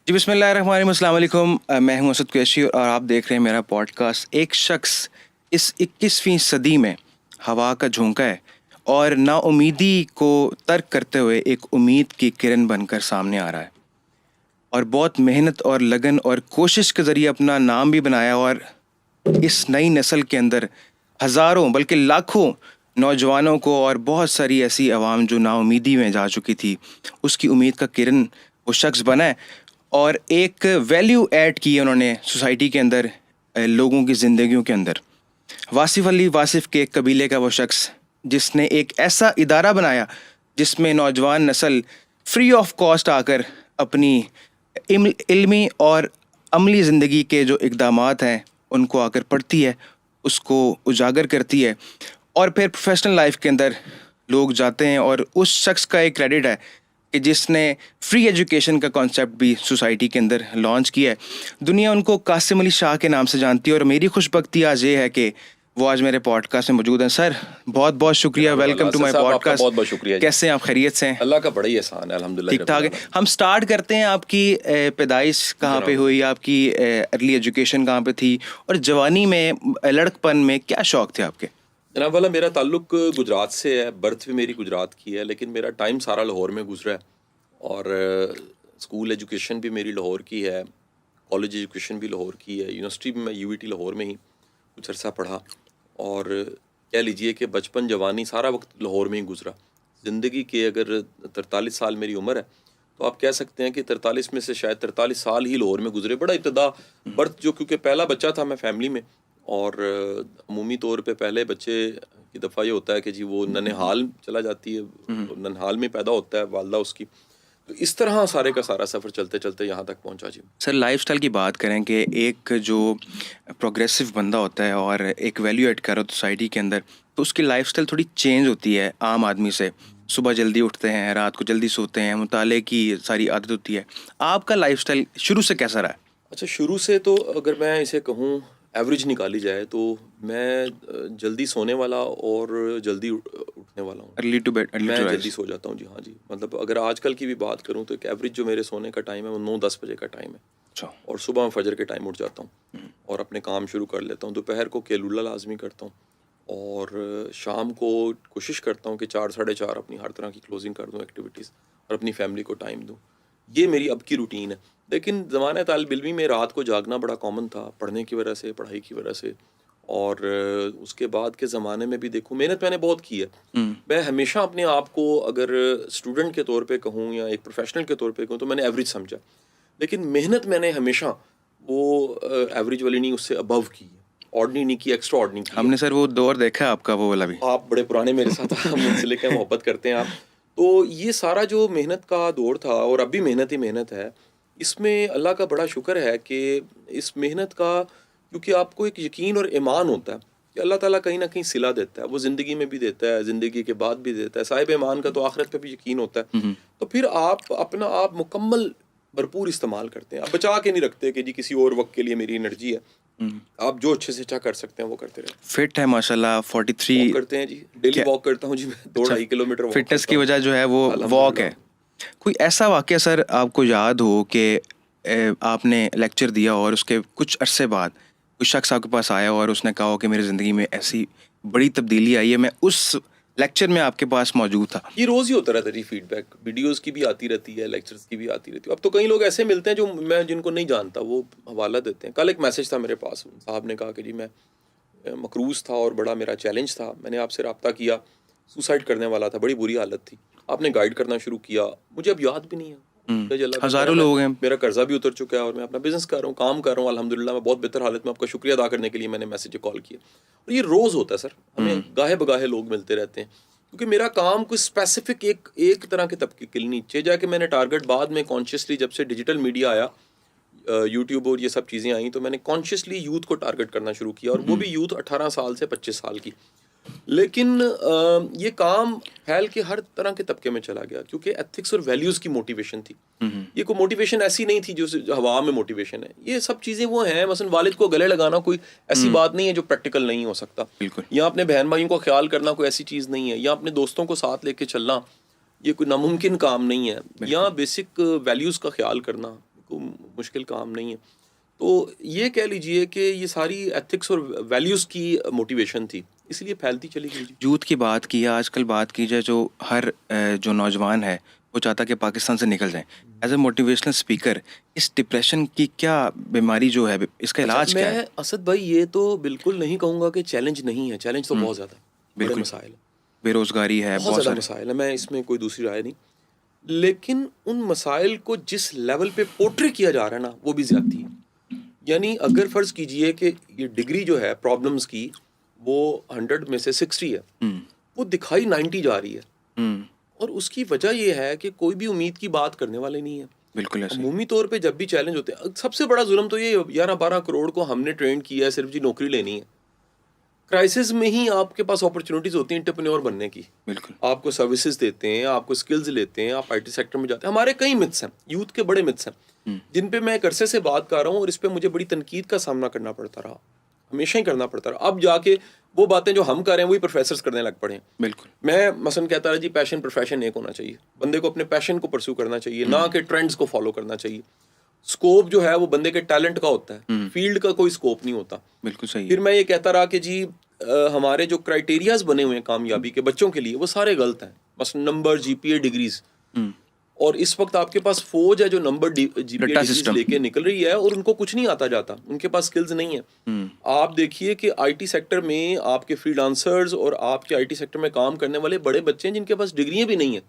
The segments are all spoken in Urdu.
جی بسم اللہ الرحمن الرحیم، السلام علیکم. میں ہوں اسد قریشی اور آپ دیکھ رہے ہیں میرا پوڈ کاسٹ. ایک شخص اس 21ویں صدی میں ہوا کا جھونکا ہے اور نا امیدی کو ترک کرتے ہوئے ایک امید کی کرن بن کر سامنے آ رہا ہے، اور بہت محنت اور لگن اور کوشش کے ذریعے اپنا نام بھی بنایا، اور اس نئی نسل کے اندر ہزاروں بلکہ لاکھوں نوجوانوں کو اور بہت ساری ایسی عوام جو نا امیدی میں جا چکی تھی، اس کی امید کا کرن وہ شخص بنا ہے اور ایک ویلیو ایڈ کی ہے انہوں نے سوسائٹی کے اندر، لوگوں کی زندگیوں کے اندر. واصف علی واصف کے قبیلے کا وہ شخص جس نے ایک ایسا ادارہ بنایا جس میں نوجوان نسل فری آف کاسٹ آ کر اپنی علمی اور عملی زندگی کے جو اقدامات ہیں ان کو آ کر پڑھتی ہے، اس کو اجاگر کرتی ہے، اور پھر پروفیشنل لائف کے اندر لوگ جاتے ہیں. اور اس شخص کا ایک کریڈٹ ہے کہ جس نے فری ایجوکیشن کا کانسیپٹ بھی سوسائٹی کے اندر لانچ کیا ہے. دنیا ان کو قاسم علی شاہ کے نام سے جانتی ہے، اور میری خوش بختی آج یہ ہے کہ وہ آج میرے پوڈ کاسٹ میں موجود ہیں. سر بہت بہت شکریہ، welcome to my podcast. بہت بہت شکریہ. کیسے ہیں آپ؟ خیریت سے ہیں؟ اللہ کا بڑا ہی احسان ہے، الحمدللہ. ٹھیک ٹھاک ہے. ہم سٹارٹ کرتے ہیں. آپ کی پیدائش کہاں پہ ہوئی؟ آپ کی ارلی ایجوکیشن کہاں پہ تھی؟ اور جوانی میں، لڑکپن میں کیا شوق تھے آپ کے؟ جناب والا، میرا تعلق گجرات سے ہے، برتھ بھی میری گجرات کی ہے، لیکن میرا ٹائم سارا لاہور میں گزرا ہے. اور اسکول ایجوکیشن بھی میری لاہور کی ہے، کالج ایجوکیشن بھی لاہور کی ہے، یونیورسٹی بھی میں UVT لاہور میں ہی کچھ عرصہ پڑھا. اور کہہ لیجئے کہ بچپن جوانی سارا وقت لاہور میں ہی گزرا. زندگی کے اگر 43 سال میری عمر ہے تو آپ کہہ سکتے ہیں کہ 43 میں سے شاید 43 سال ہی لاہور میں گزرے. بڑا ابتدا برتھ، جو کیونکہ پہلا بچہ تھا میں فیملی میں، اور عمومی طور پہ پہلے بچے کی دفعہ یہ ہوتا ہے کہ جی وہ ننہال چلا جاتی ہے، ننہال میں پیدا ہوتا ہے والدہ اس کی. تو اس طرح سارے کا سارا سفر چلتے چلتے یہاں تک پہنچا. جی سر، لائف سٹائل کی بات کریں کہ ایک جو پروگریسو بندہ ہوتا ہے اور ایک ویلیو ایڈ کر رہا ہو سوسائٹی کے اندر، تو اس کی لائف سٹائل تھوڑی چینج ہوتی ہے عام آدمی سے. صبح جلدی اٹھتے ہیں، رات کو جلدی سوتے ہیں، مطالعے کی ساری عادت ہوتی ہے. آپ کا لائف سٹائل شروع سے کیسا رہا ہے؟ اچھا، شروع سے تو اگر میں اسے کہوں ایوریج نکالی جائے تو میں جلدی سونے والا اور جلدی اٹھنے والا ہوں. ارلی ٹو بیڈ، میں جلدی سو جاتا ہوں. جی ہاں جی، مطلب اگر آج کل کی بھی بات کروں تو ایک ایوریج جو میرے سونے کا ٹائم ہے وہ 9-10 بجے کا ٹائم ہے. اچھا. اور صبح میں فجر کے ٹائم اٹھ جاتا ہوں اور اپنے کام شروع کر لیتا ہوں. دوپہر کو قیلولہ لازمی کرتا ہوں، اور شام کو کوشش کرتا ہوں کہ 4-4:30 اپنی ہر طرح کی کلوزنگ کر دوں ایکٹیویٹیز اور اپنی فیملی کو ٹائم دوں. یہ میری اب کی روٹین ہے. لیکن زمانہ طالب علمی میں رات کو جاگنا بڑا کامن تھا، پڑھنے کی وجہ سے، پڑھائی کی وجہ سے. اور اس کے بعد کے زمانے میں بھی دیکھوں محنت میں نے بہت کی ہے. میں ہمیشہ اپنے آپ کو اگر اسٹوڈنٹ کے طور پہ کہوں یا ایک پروفیشنل کے طور پہ کہوں تو میں نے ایوریج سمجھا، لیکن محنت میں نے ہمیشہ وہ ایوریج والی نہیں، اس سے ابو کی، آرڈنری نہیں کی، ایکسٹرا آرڈنری کی. ہم نے سر وہ دور دیکھا آپ کا، وہ والا بھی. آپ بڑے پرانے میرے ساتھ منسلک ہیں، محبت کرتے ہیں آپ. تو یہ سارا جو محنت کا دور تھا، اور اب بھی محنت ہی محنت ہے، اس میں اللہ کا بڑا شکر ہے کہ اس محنت کا، کیونکہ آپ کو ایک یقین اور ایمان ہوتا ہے کہ اللہ تعالیٰ کہیں نہ کہیں صلہ دیتا ہے. وہ زندگی میں بھی دیتا ہے، زندگی کے بعد بھی دیتا ہے. صاحب ایمان کا تو آخرت پہ بھی یقین ہوتا ہے. تو پھر آپ اپنا آپ مکمل بھرپور استعمال کرتے ہیں. آپ بچا کے نہیں رکھتے کہ جی کسی اور وقت کے لیے میری انرجی ہے. آپ جو اچھے سے اچھا کر سکتے ہیں وہ کرتے رہے. فٹ ہے ماشاء اللہ. 43 کرتے ہیں جی، ڈیلی واک کرتا ہوں جی میں، 2-2.5 کلومیٹر. فٹنس کی وجہ جو ہے وہ واک ہے. کوئی ایسا واقعہ سر آپ کو یاد ہو کہ آپ نے لیکچر دیا اور اس کے کچھ عرصے بعد کوئی شخص آپ کے پاس آیا اور اس نے کہا ہو کہ میری زندگی میں ایسی بڑی تبدیلی آئی ہے، میں اس لیکچر میں آپ کے پاس موجود تھا؟ یہ روز ہی ہوتا رہتا ہے جی، فیڈ بیک ویڈیوز کی بھی آتی رہتی ہے، لیکچرز کی بھی آتی رہتی ہے. اب تو کئی لوگ ایسے ملتے ہیں جو میں جن کو نہیں جانتا، وہ حوالہ دیتے ہیں. کل ایک میسج تھا میرے پاس، صاحب نے کہا کہ جی میں مقروض تھا اور بڑا میرا چیلنج تھا، میں نے آپ سے رابطہ کیا، سوسائڈ کرنے والا تھا، بڑی بری حالت تھی، آپ نے گائیڈ کرنا شروع کیا. مجھے اب یاد بھی نہیں ہے، ہزاروں لوگ ہیں. میرا قرضہ بھی اتر چکا ہے اور میں اپنا بزنس کر رہا ہوں، کام کر رہا ہوں الحمدللہ. میں بہت بہتر حالت میں، آپ کا شکریہ ادا کرنے کے لیے میں نے میسج کال کیا. اور یہ روز ہوتا ہے سر، ہمیں گاہے بگاہے لوگ ملتے رہتے ہیں، کیونکہ میرا کام کوئی اسپیسیفک ایک طرح کے طبقے کے لیے نیچے جا کے میں نے ٹارگٹ بعد میں کانشیسلی، جب سے ڈیجیٹل میڈیا آیا، یوٹیوب اور یہ سب چیزیں آئیں، تو میں نے کانشیسلی یوتھ کو ٹارگٹ کرنا شروع کیا، اور وہ بھی یوتھ 18 سال سے 25 سال کی. لیکن یہ کام پھیل کے ہر طرح کے طبقے میں چلا گیا، کیونکہ ایتھکس اور ویلیوز کی موٹیویشن تھی. یہ کوئی موٹیویشن ایسی نہیں تھی جو ہوا میں موٹیویشن ہے. یہ سب چیزیں وہ ہیں، مثلا والد کو گلے لگانا کوئی ایسی بات نہیں ہے جو پریکٹیکل نہیں ہو سکتا، یا اپنے بہن بھائیوں کو خیال کرنا کوئی ایسی چیز نہیں ہے، یا اپنے دوستوں کو ساتھ لے کے چلنا یہ کوئی ناممکن کام نہیں ہے، یا بیسک ویلیوز کا خیال کرنا کوئی مشکل کام نہیں ہے. تو یہ کہہ لیجئے کہ یہ ساری ایتھکس اور ویلیوز کی موٹیویشن تھی, اس لیے پھیلتی چلی گئی. یوتھ کی بات کی آج کل بات کی جائے, جو ہر جو نوجوان ہے وہ چاہتا کہ پاکستان سے نکل جائیں. ایز اے موٹیویشنل اسپیکر, اس ڈپریشن کی کیا بیماری جو ہے, اس کا علاج کیا ہے؟ میں اسد بھائی یہ تو بالکل نہیں کہوں گا کہ چیلنج نہیں ہے, چیلنج تو بہت زیادہ ہے, بڑے مسائل ہیں, بے روزگاری ہے, بہت زیادہ مسائل ہیں, میں اس میں کوئی دوسری رائے نہیں. لیکن ان مسائل کو جس لیول پہ پورٹری کیا جا رہا ہے نا, وہ بھی زیادتی ہے. یعنی اگر فرض کیجئے کہ یہ ڈگری جو ہے پرابلمز کی وہ 100 میں سے 60 ہے, وہ دکھائی 90 جا رہی ہے, اور اس کی وجہ یہ ہے کہ کوئی بھی امید کی بات کرنے والے نہیں ہے. بالکل ایسے عمومی طور پہ جب بھی چیلنج ہوتے ہیں, سب سے بڑا ظلم تو یہ 11-12 کروڑ کو ہم نے ٹرین کیا ہے صرف جی نوکری لینی ہے. کرائسس میں ہی آپ کے پاس اپرچونیٹیز ہوتی ہیں انٹرپرینور بننے کی. بالکل, آپ کو سروسز دیتے ہیں, آپ کو اسکلز لیتے ہیں, آپ آئی ٹی سیکٹر میں جاتے ہیں. ہمارے کئی متس ہیں, یوتھ کے بڑے متس ہیں جن پہ میں ایک عرصے سے بات کر رہا ہوں, اور اس پہ مجھے بڑی تنقید کا سامنا کرنا پڑتا رہا, ہمیشہ ہی کرنا پڑتا رہا. اب جا کے وہ باتیں جو ہم کر رہے ہیں وہی پروفیسرز کرنے لگ پڑے ہیں. بالکل, میں مثلا کہتا رہا جی پیشن پروفیشن ایک ہونا چاہیے, بندے کو اپنے پیشن کو پرسو کرنا چاہیے, نہ کہ ٹرینڈز کو فالو کرنا چاہیے. اسکوپ جو ہے وہ بندے کے ٹیلنٹ کا ہوتا ہے, فیلڈ کا کوئی اسکوپ نہیں ہوتا. بالکل صحیح. پھر میں یہ کہتا رہا کہ جی ہمارے جو کرائٹیریاز بنے ہوئے ہیں کامیابی کے بچوں کے لیے وہ سارے غلط ہیں. بس نمبر, جی پی اے, ڈگریز, اور اس وقت آپ کے پاس فوج ہے جو نمبر جی پی اے ڈگریز لے کے نکل رہی ہے اور ان کو کچھ نہیں آتا جاتا, ان کے پاس سکلز نہیں ہیں. آپ دیکھیے کہ آئی ٹی سیکٹر میں آپ کے فری لانسرز اور آپ کے آئی ٹی سیکٹر میں کام کرنے والے بڑے بچے ہیں جن کے پاس ڈگریاں بھی نہیں ہیں,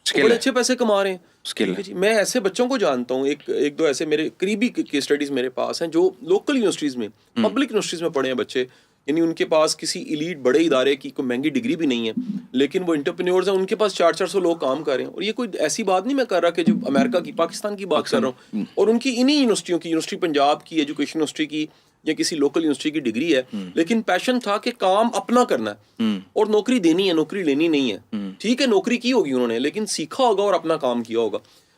بڑے اچھے پیسے کما رہے ہیں. میں ایسے بچوں کو جانتا ہوں, ایک دو ایسے میرے قریبی کیس اسٹڈیز میرے پاس ہیں جو لوکل یونیورسٹیز میں, پبلک یونیورسٹیز میں پڑھے ہیں بچے. یعنی ان کے پاس کسی ایلیٹ بڑے ادارے کی کوئی مہنگی ڈگری بھی نہیں ہے, لیکن وہ انٹرپرینورز ہیں, ان کے پاس 400 لوگ کام کر رہے ہیں. اور یہ کوئی ایسی بات نہیں میں کر رہا کہ جو امریکہ کی, پاکستان کی بات کر رہا ہوں, اور ان کی انہی یونیورسٹیوں کی, یونیورسٹی پنجاب کی, ایجوکیشن یونیورسٹی کی یا کسی لوکل یونیورسٹی کی ڈگری ہے, لیکن پیشن تھا کہ کام اپنا کرنا ہے اور نوکری دینی ہے, نوکری لینی نہیں ہے. ٹھیک ہے نوکری کی ہوگی انہوں نے, لیکن سیکھا ہوگا اور اپنا کام کیا ہوگا.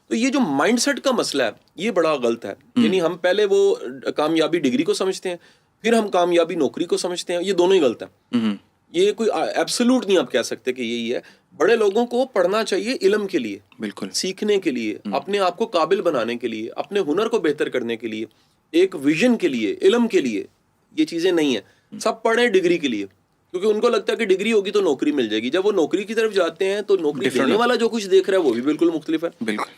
تو یہ جو مائنڈ سیٹ کا مسئلہ ہے یہ بڑا غلط ہے. یعنی ہم پہلے وہ کامیابی ڈگری کو سمجھتے ہیں, پھر ہم کامیابی نوکری کو سمجھتے ہیں. یہ دونوں ہی غلط ہیں. یہ کوئی ایبسولوٹ نہیں آپ کہہ سکتے کہ یہی ہے. بڑے لوگوں کو پڑھنا چاہیے علم کے لیے, بالکل سیکھنے کے لیے, اپنے آپ کو قابل بنانے کے لیے, اپنے ہنر کو بہتر کرنے کے لیے, ایک ویژن کے لیے, علم کے لیے. یہ چیزیں نہیں ہیں. سب پڑھیں ڈگری کے لیے کیونکہ ان کو لگتا ہے کہ ڈگری ہوگی تو نوکری مل جائے گی. جب وہ نوکری کی طرف جاتے ہیں تو نوکری دینے والا جو کچھ دیکھ رہا ہے وہ بھی بالکل مختلف ہے.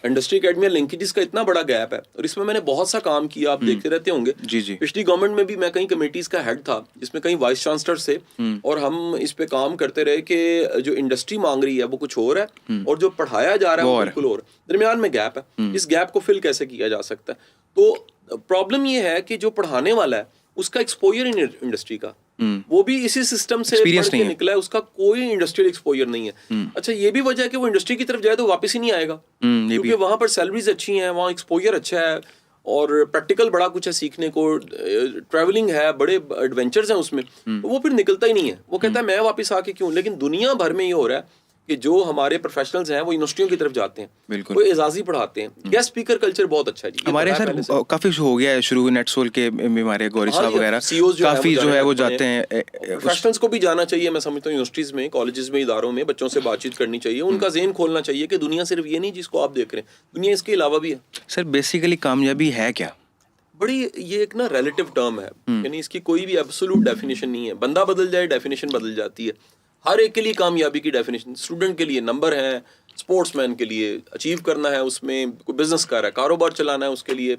انڈسٹری اکیڈمی اور لنکیجز کا اتنا بڑا گیپ ہے, اور اس میں نے بہت سا کام کیا, آپ دیکھتے رہتے ہوں گے. پچھلی گورنمنٹ میں بھی میں کئی کمیٹیز کا ہیڈ تھا جس میں کئی وائس چانسلرز تھے, اور ہم اس پہ کام کرتے رہے کہ جو انڈسٹری مانگ رہی ہے وہ کچھ اور ہے اور جو پڑھایا جا رہا ہے وہ بالکل اور. درمیان میں گیپ ہے, اس گیپ کو فل کیسے کیا جا سکتا ہے. تو پرابلم یہ ہے کہ جو پڑھانے والا ہے اس کا ایکسپوئر انڈسٹری کا, وہ بھی اسی سسٹم سے پڑھ کے نکلا ہے, اس کا کوئی انڈسٹریل ایکسپوئر نہیں ہے. اچھا یہ بھی وجہ ہے کہ وہ انڈسٹری کی طرف جائے تو واپس ہی نہیں آئے گا, کیونکہ وہاں پر سیلریز اچھی ہیں, وہاں ایکسپوئر اچھا ہے, اور پریکٹیکل بڑا کچھ ہے سیکھنے کو, ٹریولنگ ہے, بڑے ایڈونچرز ہیں اس میں. تو وہ پھر نکلتا ہی نہیں ہے, وہ کہتا ہے میں واپس آ کے کیوں. لیکن دنیا بھر میں یہ ہو رہا ہے کہ جو ہمارے پروفیشنلز ہیں وہ یونیورسٹیوں کی طرف جاتے ہیں, وہ اعزازی پڑھاتے ہیں. گیسٹ اسپیکر کلچر بہت اچھا ہے جی ہمارے سر, کافی ہو گیا ہے شروع نیٹ سول کے ہمارے گوری صاحب وغیرہ کافی جو ہے وہ جاتے ہیں. پروفیشنلز کو بھی جانا چاہیے, میں سمجھتا ہوں یونیورسٹیز میں, کالجز میں, اداروں میں بچوں سے بات چیت کرنی چاہیے, ان کا ذہن کھولنا چاہیے کہ دنیا صرف یہ نہیں جس کو آپ دیکھ رہے ہیں, دنیا اس کے علاوہ بھی ہے. سر بیسیکلی کامیابی ہے کیا؟ بڑی یہ ایک نا ریلیٹو ٹرم ہے, یعنی اس کی کوئی بھی ایبسولوٹ ڈیفینیشن نہیں ہے. بندہ بدل جائے ڈیفینیشن بدل جاتی ہے. ہر ایک کے لیے کامیابی کی ڈیفینیشن, اسٹوڈنٹ کے لیے نمبر ہیں, اسپورٹس مین کے لیے اچیو کرنا ہے, اس میں کوئی بزنس کر رہا ہے, کاروبار چلانا ہے اس کے لیے,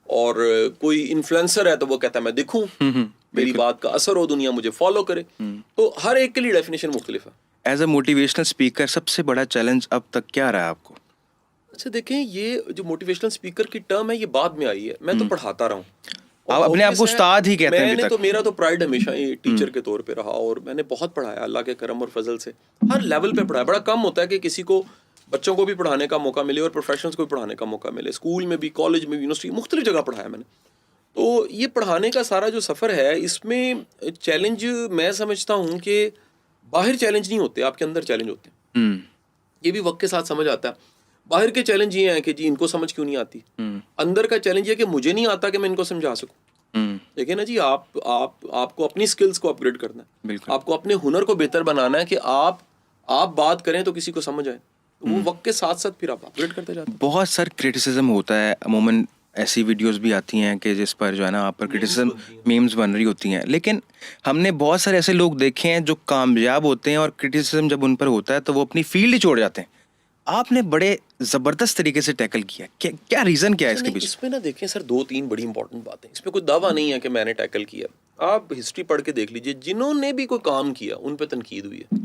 اور کوئی انفلوئنسر ہے تو وہ کہتا ہے میں دکھوں, میری بات کا اثر ہو, دنیا مجھے فالو کرے. تو ہر ایک کے لیے ڈیفینیشن مختلف ہے. ایز اے موٹیویشنل اسپیکر سب سے بڑا چیلنج اب تک کیا رہا ہے آپ کو؟ اچھا دیکھیں, یہ جو موٹیویشنل اسپیکر کی ٹرم ہے یہ بعد میں آئی ہے, میں تو پڑھاتا رہا ہوں. آپ اپنے آپ کو استاد ہی کہتے ہیں. میں نے تو, میرا تو پرائڈ ہمیشہ ہی ٹیچر کے طور پہ رہا, اور میں نے بہت پڑھایا اللہ کے کرم اور فضل سے, ہر لیول پہ پڑھایا. بڑا کم ہوتا ہے کہ کسی کو بچوں کو بھی پڑھانے کا موقع ملے اور پروفیشنلز کو بھی پڑھانے کا موقع ملے. اسکول میں بھی, کالج میں بھی, یونیورسٹی, مختلف جگہ پڑھایا میں نے. تو یہ پڑھانے کا سارا جو سفر ہے اس میں چیلنج میں سمجھتا ہوں کہ باہر چیلنج نہیں ہوتے, آپ کے اندر چیلنج ہوتے ہیں. یہ بھی وقت کے ساتھ سمجھ آتا ہے. باہر کے چیلنج یہ ہیں کہ جی ان کو سمجھ کیوں نہیں آتی, اندر کا چیلنج یہ کہ مجھے نہیں آتا کہ میں ان کو سمجھا سکوں. دیکھیں نا جی, آپ کو اپنی سکلز کو اپگریڈ کرنا ہے, آپ کو اپنے ہنر کو بہتر بنانا ہے کہ آپ بات کریں تو کسی کو سمجھ آئے. وہ وقت کے ساتھ ساتھ پھر آپ اپگریڈ کرتے جاتے ہیں. بہت سر کرٹیسزم ہوتا ہے عموماً ایسی ویڈیوز بھی آتی ہیں کہ جس پر جو ہے نا آپ پر کرٹیسزم میمز بن رہی ہوتی ہیں, لیکن ہم نے بہت سارے ایسے لوگ دیکھے ہیں جو کامیاب ہوتے ہیں اور کرٹیسزم جب ان پر ہوتا ہے تو وہ اپنی فیلڈ ہی چھوڑ جاتے ہیں. آپ نے بڑے زبردست طریقے سے ٹیکل کیا, کیا ریزن کیا ہے اس کے پیچھے؟ اس میں نا دیکھیں سر 2-3 بڑی امپورٹنٹ باتیں, اس میں کوئی دعویٰ نہیں ہے کہ میں نے ٹیکل کیا. آپ ہسٹری پڑھ کے دیکھ لیجئے, جنہوں نے بھی کوئی کام کیا ان پہ تنقید ہوئی ہے.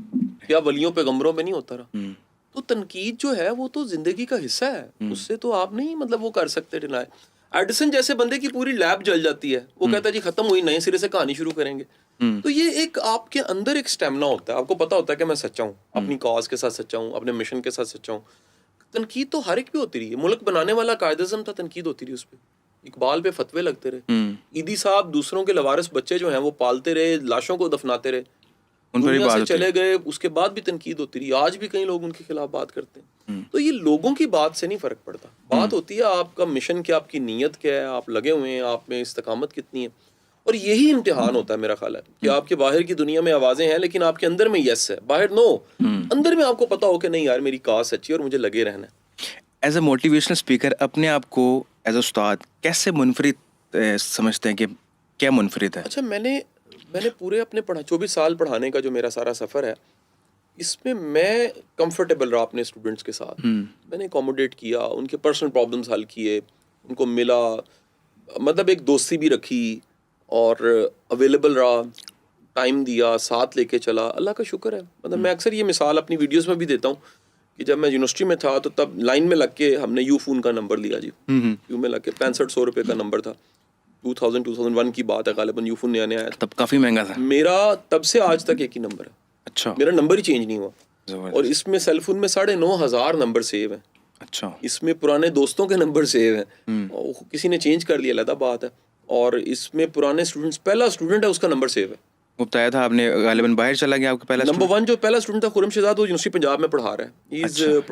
کیا ولیوں پیغمبروں پہ نہیں ہوتا رہا؟ تو تنقید جو ہے وہ تو زندگی کا حصہ ہے, اس سے تو آپ نہیں مطلب وہ کر سکتے ڈینائی. ایڈیسن جیسے بندے کی پوری لیب جل جاتی ہے, وہ کہتا ہے جی ختم ہوئی, نئے سرے سے کہانی شروع کریں گے. تو یہ ایک آپ کے اندر ایک اسٹیمنا ہوتا ہے, آپ کو پتا ہوتا ہے کہ میں سچا ہوں, اپنی کاز کے ساتھ سچا ہوں, اپنے مشن کے ساتھ سچا ہوں. تنقید تو ہر ایک پہ ہوتی رہی ہے. ملک بنانے والا قائد اعظم تھا, تنقید ہوتی رہی اس پہ. اقبال پہ فتوے لگتے رہے. عیدی صاحب دوسروں کے لوارث بچے جو ہیں وہ پالتے رہے, لاشوں کو دفناتے رہے, دنیا سے چلے گئے, اس کے بعد بھی تنقید ہوتی رہی. آج بھی کئی لوگ ان کے خلاف بات کرتے ہیں. تو یہ لوگوں کی بات سے نہیں فرق پڑتا, بات ہوتی ہے آپ کا مشن کیا, آپ کی نیت کیا ہے, آپ لگے ہوئے ہیں, آپ میں استقامت کتنی ہے. اور یہی امتحان ہوتا ہے میرا خیال ہے کہ آپ کے باہر کی دنیا میں آوازیں ہیں لیکن آپ کے اندر میں یس ہے, باہر نو. اندر میں آپ کو پتا ہو کہ نہیں یار میری کاز سچی ہے اور مجھے لگے رہنا ہے. ایز اے موٹیویشنل اسپیکر اپنے آپ کو ایز اے استاد کیسے منفرد سمجھتے ہیں, کہ کیا منفرد ہے؟ اچھا, میں نے پورے اپنے 24 سال پڑھانے کا جو میرا سارا سفر ہے, اس میں کمفرٹیبل رہا اپنے اسٹوڈنٹس کے ساتھ. میں نے اکوموڈیٹ کیا, ان کے پرسنل پرابلمس حل کیے, ان کو ملا, مطلب ایک دوستی بھی رکھی اور اویلیبل رہا, ٹائم دیا, ساتھ لے کے چلا. اللہ کا شکر ہے. مطلب میں اکثر یہ مثال اپنی ویڈیوز میں بھی دیتا ہوں کہ جب میں یونیورسٹی میں تھا تو تب لائن میں لگ کے ہم نے یو فون کا نمبر لیا جی. یو میں لگ کے 6500 روپے کا نمبر تھا. 2001 کی بات ہے غالباً, یو فون نیا نیا آیا تھا, تب کافی مہنگا تھا. میرا تب سے آج تک ایک ہی نمبر ہے. اچھا, میرا نمبر ہی چینج نہیں ہوا. اور اس میں سیل فون میں 9,500 نمبر سیو ہیں. اچھا, اس میں پرانے دوستوں کے نمبر سیو ہیں, کسی نے چینج کر لیا علیحدہ بات ہے. اور اس میں پرانے اسٹوڈنٹس, پہلا اسٹوڈنٹ ہے اس کا نمبر سیو ہے. وہ بتایا تھا آپ نے غالباً باہر چلا گیا آپ کا پہلا نمبر 1 جو پہلا اسٹوڈنٹ تھا خرم شہزاد, وہ یونیورسٹی پنجاب میں پڑھا رہا ہے.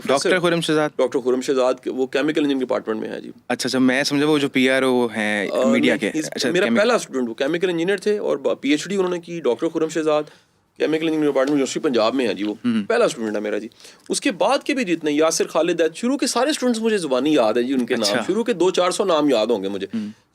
ڈاکٹر خرم شہزاد. ڈاکٹر خرم شہزاد, وہ کیمیکل انجینئرنگ ڈپارٹمنٹ میں ہے جی. اچھا, میں سمجھا وہ جو پی آر او ہیں میڈیا کے. میرا پہلا اسٹوڈنٹ وہ کیمیکل انجینئر تھے اور پی ایچ ڈی انہوں نے کی. Doctor Khurram Shahzad chemical engineering department university Punjab میں ہے جی. وہ پہلا اسٹوڈنٹ ہے میرا جی. اس کے بعد کے بھی جتنے, یاسر خالد ہے, شروع کے سارے اسٹوڈنٹس مجھے زبانی یاد ہے جی, ان کے نام شروع کے 200-400 نام یاد ہوں گے مجھے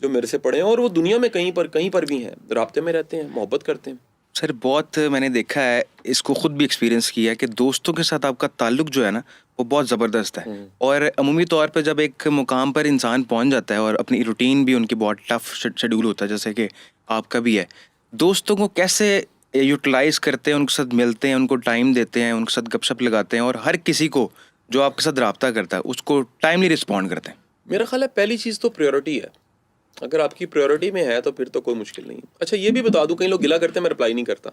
جو میرے سے پڑھے ہیں. اور وہ دنیا میں کہیں پر بھی ہیں, رابطے میں رہتے ہیں, محبت کرتے ہیں. سر بہت میں نے دیکھا ہے, اس کو خود بھی ایکسپیرینس کیا ہے کہ دوستوں کے ساتھ آپ کا تعلق جو ہے نا وہ بہت زبردست ہے. اور عمومی طور پہ جب ایک مقام پر انسان پہنچ جاتا ہے اور اپنی روٹین بھی ان کی بہت ٹف شیڈول ہوتا ہے جیسے کہ آپ کا بھی ہے, دوستوں کو کیسے یوٹیلائز کرتے ہیں, ان کے ساتھ ملتے ہیں, ان کو ٹائم دیتے ہیں, ان کے ساتھ گپ شپ لگاتے ہیں, اور ہر کسی کو جو آپ کے ساتھ رابطہ کرتا ہے اس کو ٹائملی رسپونڈ کرتے ہیں؟ میرا خیال ہے پہلی چیز تو پریورٹی ہے. اگر آپ کی پریورٹی میں ہے تو پھر تو کوئی مشکل نہیں. اچھا یہ بھی بتا دوں, کئی لوگ گلا کرتے ہیں میں رپلائی نہیں کرتا.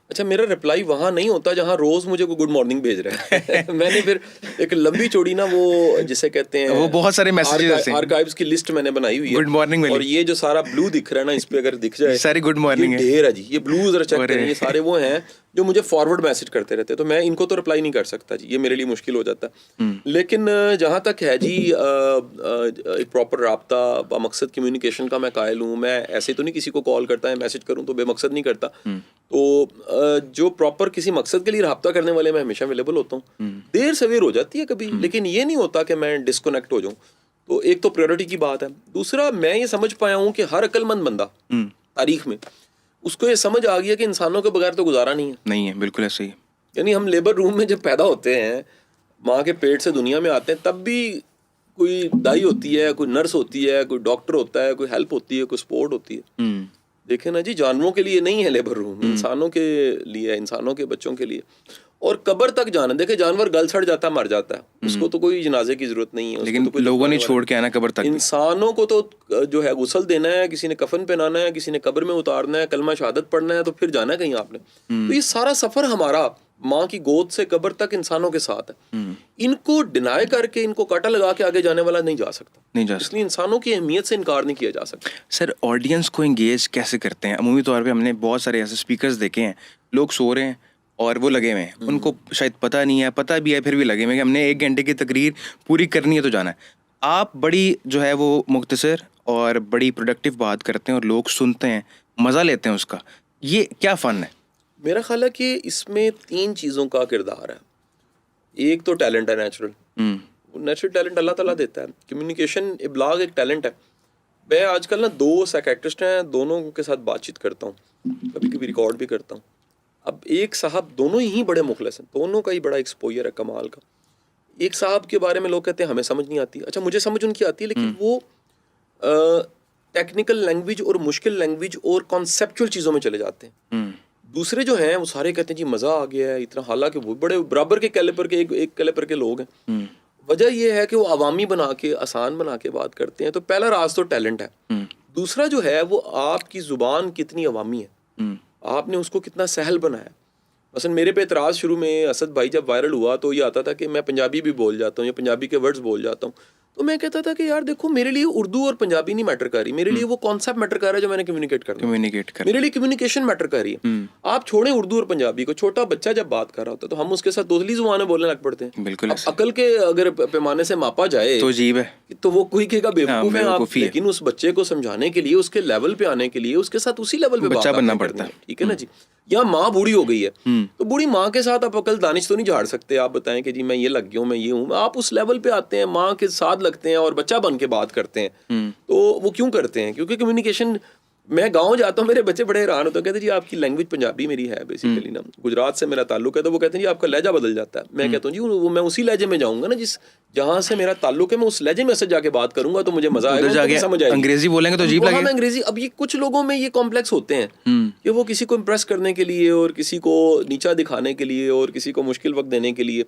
اچھا, میرا رپلائی وہاں نہیں ہوتا جہاں روز مجھے کوئی گڈ مارننگ بھیج رہا ہے. میں نے پھر ایک لمبی چوڑی نا وہ جسے کہتے ہیں وہ بہت سارے میسیجز ہیں, آرکائیوز کی لسٹ میں نے بنائی ہوئی ہے. گڈ مارننگ, اور یہ جو سارا بلو دکھ رہا ہے نا, اس پہ اگر دکھ جائے ساری گڈ مارننگ ڈھیر ہے جی. یہ بلو ذرا چیک کریں, یہ سارے وہ ہیں جو مجھے فارورڈ میسج کرتے رہتے ہیں. تو میں ان کو تو رپلائی نہیں کر سکتا جی, یہ میرے لیے مشکل ہو جاتا ہے. لیکن جہاں تک ہے جی ایک پراپر رابطہ با مقصد کمیونیکیشن کا میں قائل ہوں. میں ایسے تو نہیں کسی کو کال کرتا ہے, میسج کروں تو بے مقصد نہیں کرتا. تو جو پراپر کسی مقصد کے لیے رابطہ کرنے والے میں ہمیشہ اویلیبل ہوتا ہوں. دیر سویر ہو جاتی ہے کبھی, لیکن یہ نہیں ہوتا کہ میں ڈسکنیکٹ ہو جاؤں. تو ایک تو پریورٹی کی بات ہے. دوسرا, میں یہ سمجھ پایا ہوں کہ ہر عقل مند بندہ تاریخ میں اس کو یہ سمجھ آ گیا کہ انسانوں کے بغیر تو گزارا نہیں ہے. بالکل ایسے ہی. یعنی ہم لیبر روم میں جب پیدا ہوتے ہیں, ماں کے پیٹ سے دنیا میں آتے ہیں, تب بھی کوئی دائی ہوتی ہے, کوئی نرس ہوتی ہے, کوئی ڈاکٹر ہوتا ہے, کوئی ہیلپ ہوتی ہے, کوئی سپورٹ ہوتی ہے. دیکھیں نا جی, جانوروں کے لیے نہیں ہے لیبر روم, انسانوں کے لیے, انسانوں کے بچوں کے لیے. اور قبر تک جانا, دیکھیں جانور گل سڑ جاتا ہے, مر جاتا ہے, اس کو تو کوئی جنازے کی ضرورت نہیں ہے. لیکن لوگوں نے چھوڑ کے آنا قبر تک. انسانوں کو تو جو ہے غسل دینا ہے, کسی نے کفن پہنانا ہے, کسی نے قبر میں اتارنا ہے, کلمہ شہادت پڑھنا ہے, تو پھر جانا ہے کہیں آپ نے. تو یہ سارا سفر ہمارا ماں کی گود سے قبر تک انسانوں کے ساتھ ہے. ان کو ڈینائی کر کے, ان کو کاٹا لگا کے آگے جانے والا نہیں جا سکتا. اس لیے انسانوں کی اہمیت سے انکار نہیں کیا جا سکتا. سر آڈینس کو انگیج کیسے کرتے ہیں؟ عمومی طور پہ ہم نے بہت سارے ایسے اسپیکرز دیکھے ہیں, لوگ سو رہے ہیں اور وہ لگے ہوئے ہیں, ان کو شاید پتہ نہیں ہے, پتہ بھی ہے پھر بھی لگے ہوئے کہ ہم نے 1 گھنٹے کی تقریر پوری کرنی ہے تو جانا ہے. آپ بڑی جو ہے وہ مختصر اور بڑی پروڈکٹیو بات کرتے ہیں اور لوگ سنتے ہیں, مزہ لیتے ہیں اس کا. یہ کیا فن ہے؟ میرا خیال ہے کہ اس میں 3 چیزوں کا کردار ہے. ایک تو ٹیلنٹ ہے نیچرل, نیچرل ٹیلنٹ اللہ تعالیٰ دیتا ہے. کمیونیکیشن ابلاغ ایک ٹیلنٹ ہے. میں آج کل نا 2 سائیکیٹرسٹ ہیں, دونوں کے ساتھ بات چیت کرتا ہوں, کبھی کبھی ریکارڈ بھی کرتا ہوں. اب ایک صاحب, دونوں ہی بڑے مخلص ہیں, دونوں کا ہی بڑا ایکسپوئر ہے کمال کا. ایک صاحب کے بارے میں لوگ کہتے ہیں ہمیں سمجھ نہیں آتی. اچھا مجھے سمجھ ان کی آتی ہے, لیکن وہ ٹیکنیکل لینگویج اور مشکل لینگویج اور کانسیپچول چیزوں میں چلے جاتے ہیں. دوسرے جو ہیں وہ سارے کہتے ہیں جی مزہ آ گیا ہے اتنا, حالانکہ وہ بڑے برابر کے کیلیبر کے ایک کیلیبر کے لوگ ہیں. وجہ یہ ہے کہ وہ عوامی بنا کے, آسان بنا کے بات کرتے ہیں. تو پہلا راز تو ٹیلنٹ ہے. دوسرا جو ہے وہ آپ کی زبان کتنی عوامی ہے, آپ نے اس کو کتنا سہل بنایا. مثلا میرے پہ اعتراض شروع میں اسد بھائی جب وائرل ہوا تو یہ آتا تھا کہ میں پنجابی بھی بول جاتا ہوں یا پنجابی کے ورڈز بول جاتا ہوں. تو میں کہتا تھا کہ یار دیکھو میرے لیے اردو اور پنجابی نہیں میٹر کر رہی, میرے لیے وہ کانسیپٹ میٹر کر رہا ہے جو میں نے کمیونیکیٹ کرنا, میرے لیے کمیونیکیشن میٹر کر رہی ہے. آپ چھوڑیں اردو اور پنجابی کو, چھوٹا بچہ جب بات کر رہا ہوتا ہے تو ہم اس کے ساتھ دوسری زبانیں بولنے لگ پڑتے ہیں. بالکل عقل کے اگر پیمانے سے ماپا جائے تو عجیب ہے, تو وہ کوئی کہے گا بیوقوف ہے آپ, لیکن اس بچے کو سمجھانے کے لیے, اس کے لیول پہ آنے کے لیے اس کے ساتھ اسی لیول پہ بچہ بننا پڑتا ہے. ٹھیک ہے نا جی. یا ماں بوڑھی ہو گئی ہے تو بوڑھی ماں کے ساتھ آپ عقل دانش تو نہیں جھاڑ سکتے. آپ بتائیں کہ جی میں یہ لگ گیا ہوں, میں یہ ہوں. آپ اس لیول پہ آتے ہیں, ماں کے ساتھ لگتے ہیں اور بچہ بن کے بات کرتے ہیں. تو وہ کیوں کرتے ہیں؟ کیونکہ کمیونیکیشن. میں گاؤں جاتا ہوں, میرے بچے بڑے حیران ہوتے ہیں, کہتے ہیں جی آپ کی لینگویج پنجابی میری ہے بیسیکلی نا, گجرات سے میرا تعلق ہے. تو وہ کہتے ہیں جی آپ کا لہجہ بدل جاتا ہے. میں کہتا ہوں جی میں اسی لہجے میں جاؤں گا نا جہاں سے میرا تعلق ہے, میں اس لہجے میں سے جا کے بات کروں گا تو مجھے مزہ آئے گا, سمجھ آئے گی. انگریزی بولیں گے تو عجیب لگے گا. انگریزی, اب یہ کچھ لوگوں میں یہ کمپلیکس ہوتے ہیں کہ وہ کسی کو امپریس کرنے کے لیے اور کسی کو نیچا دکھانے کے لیے اور کسی کو مشکل وقت دینے کے لیے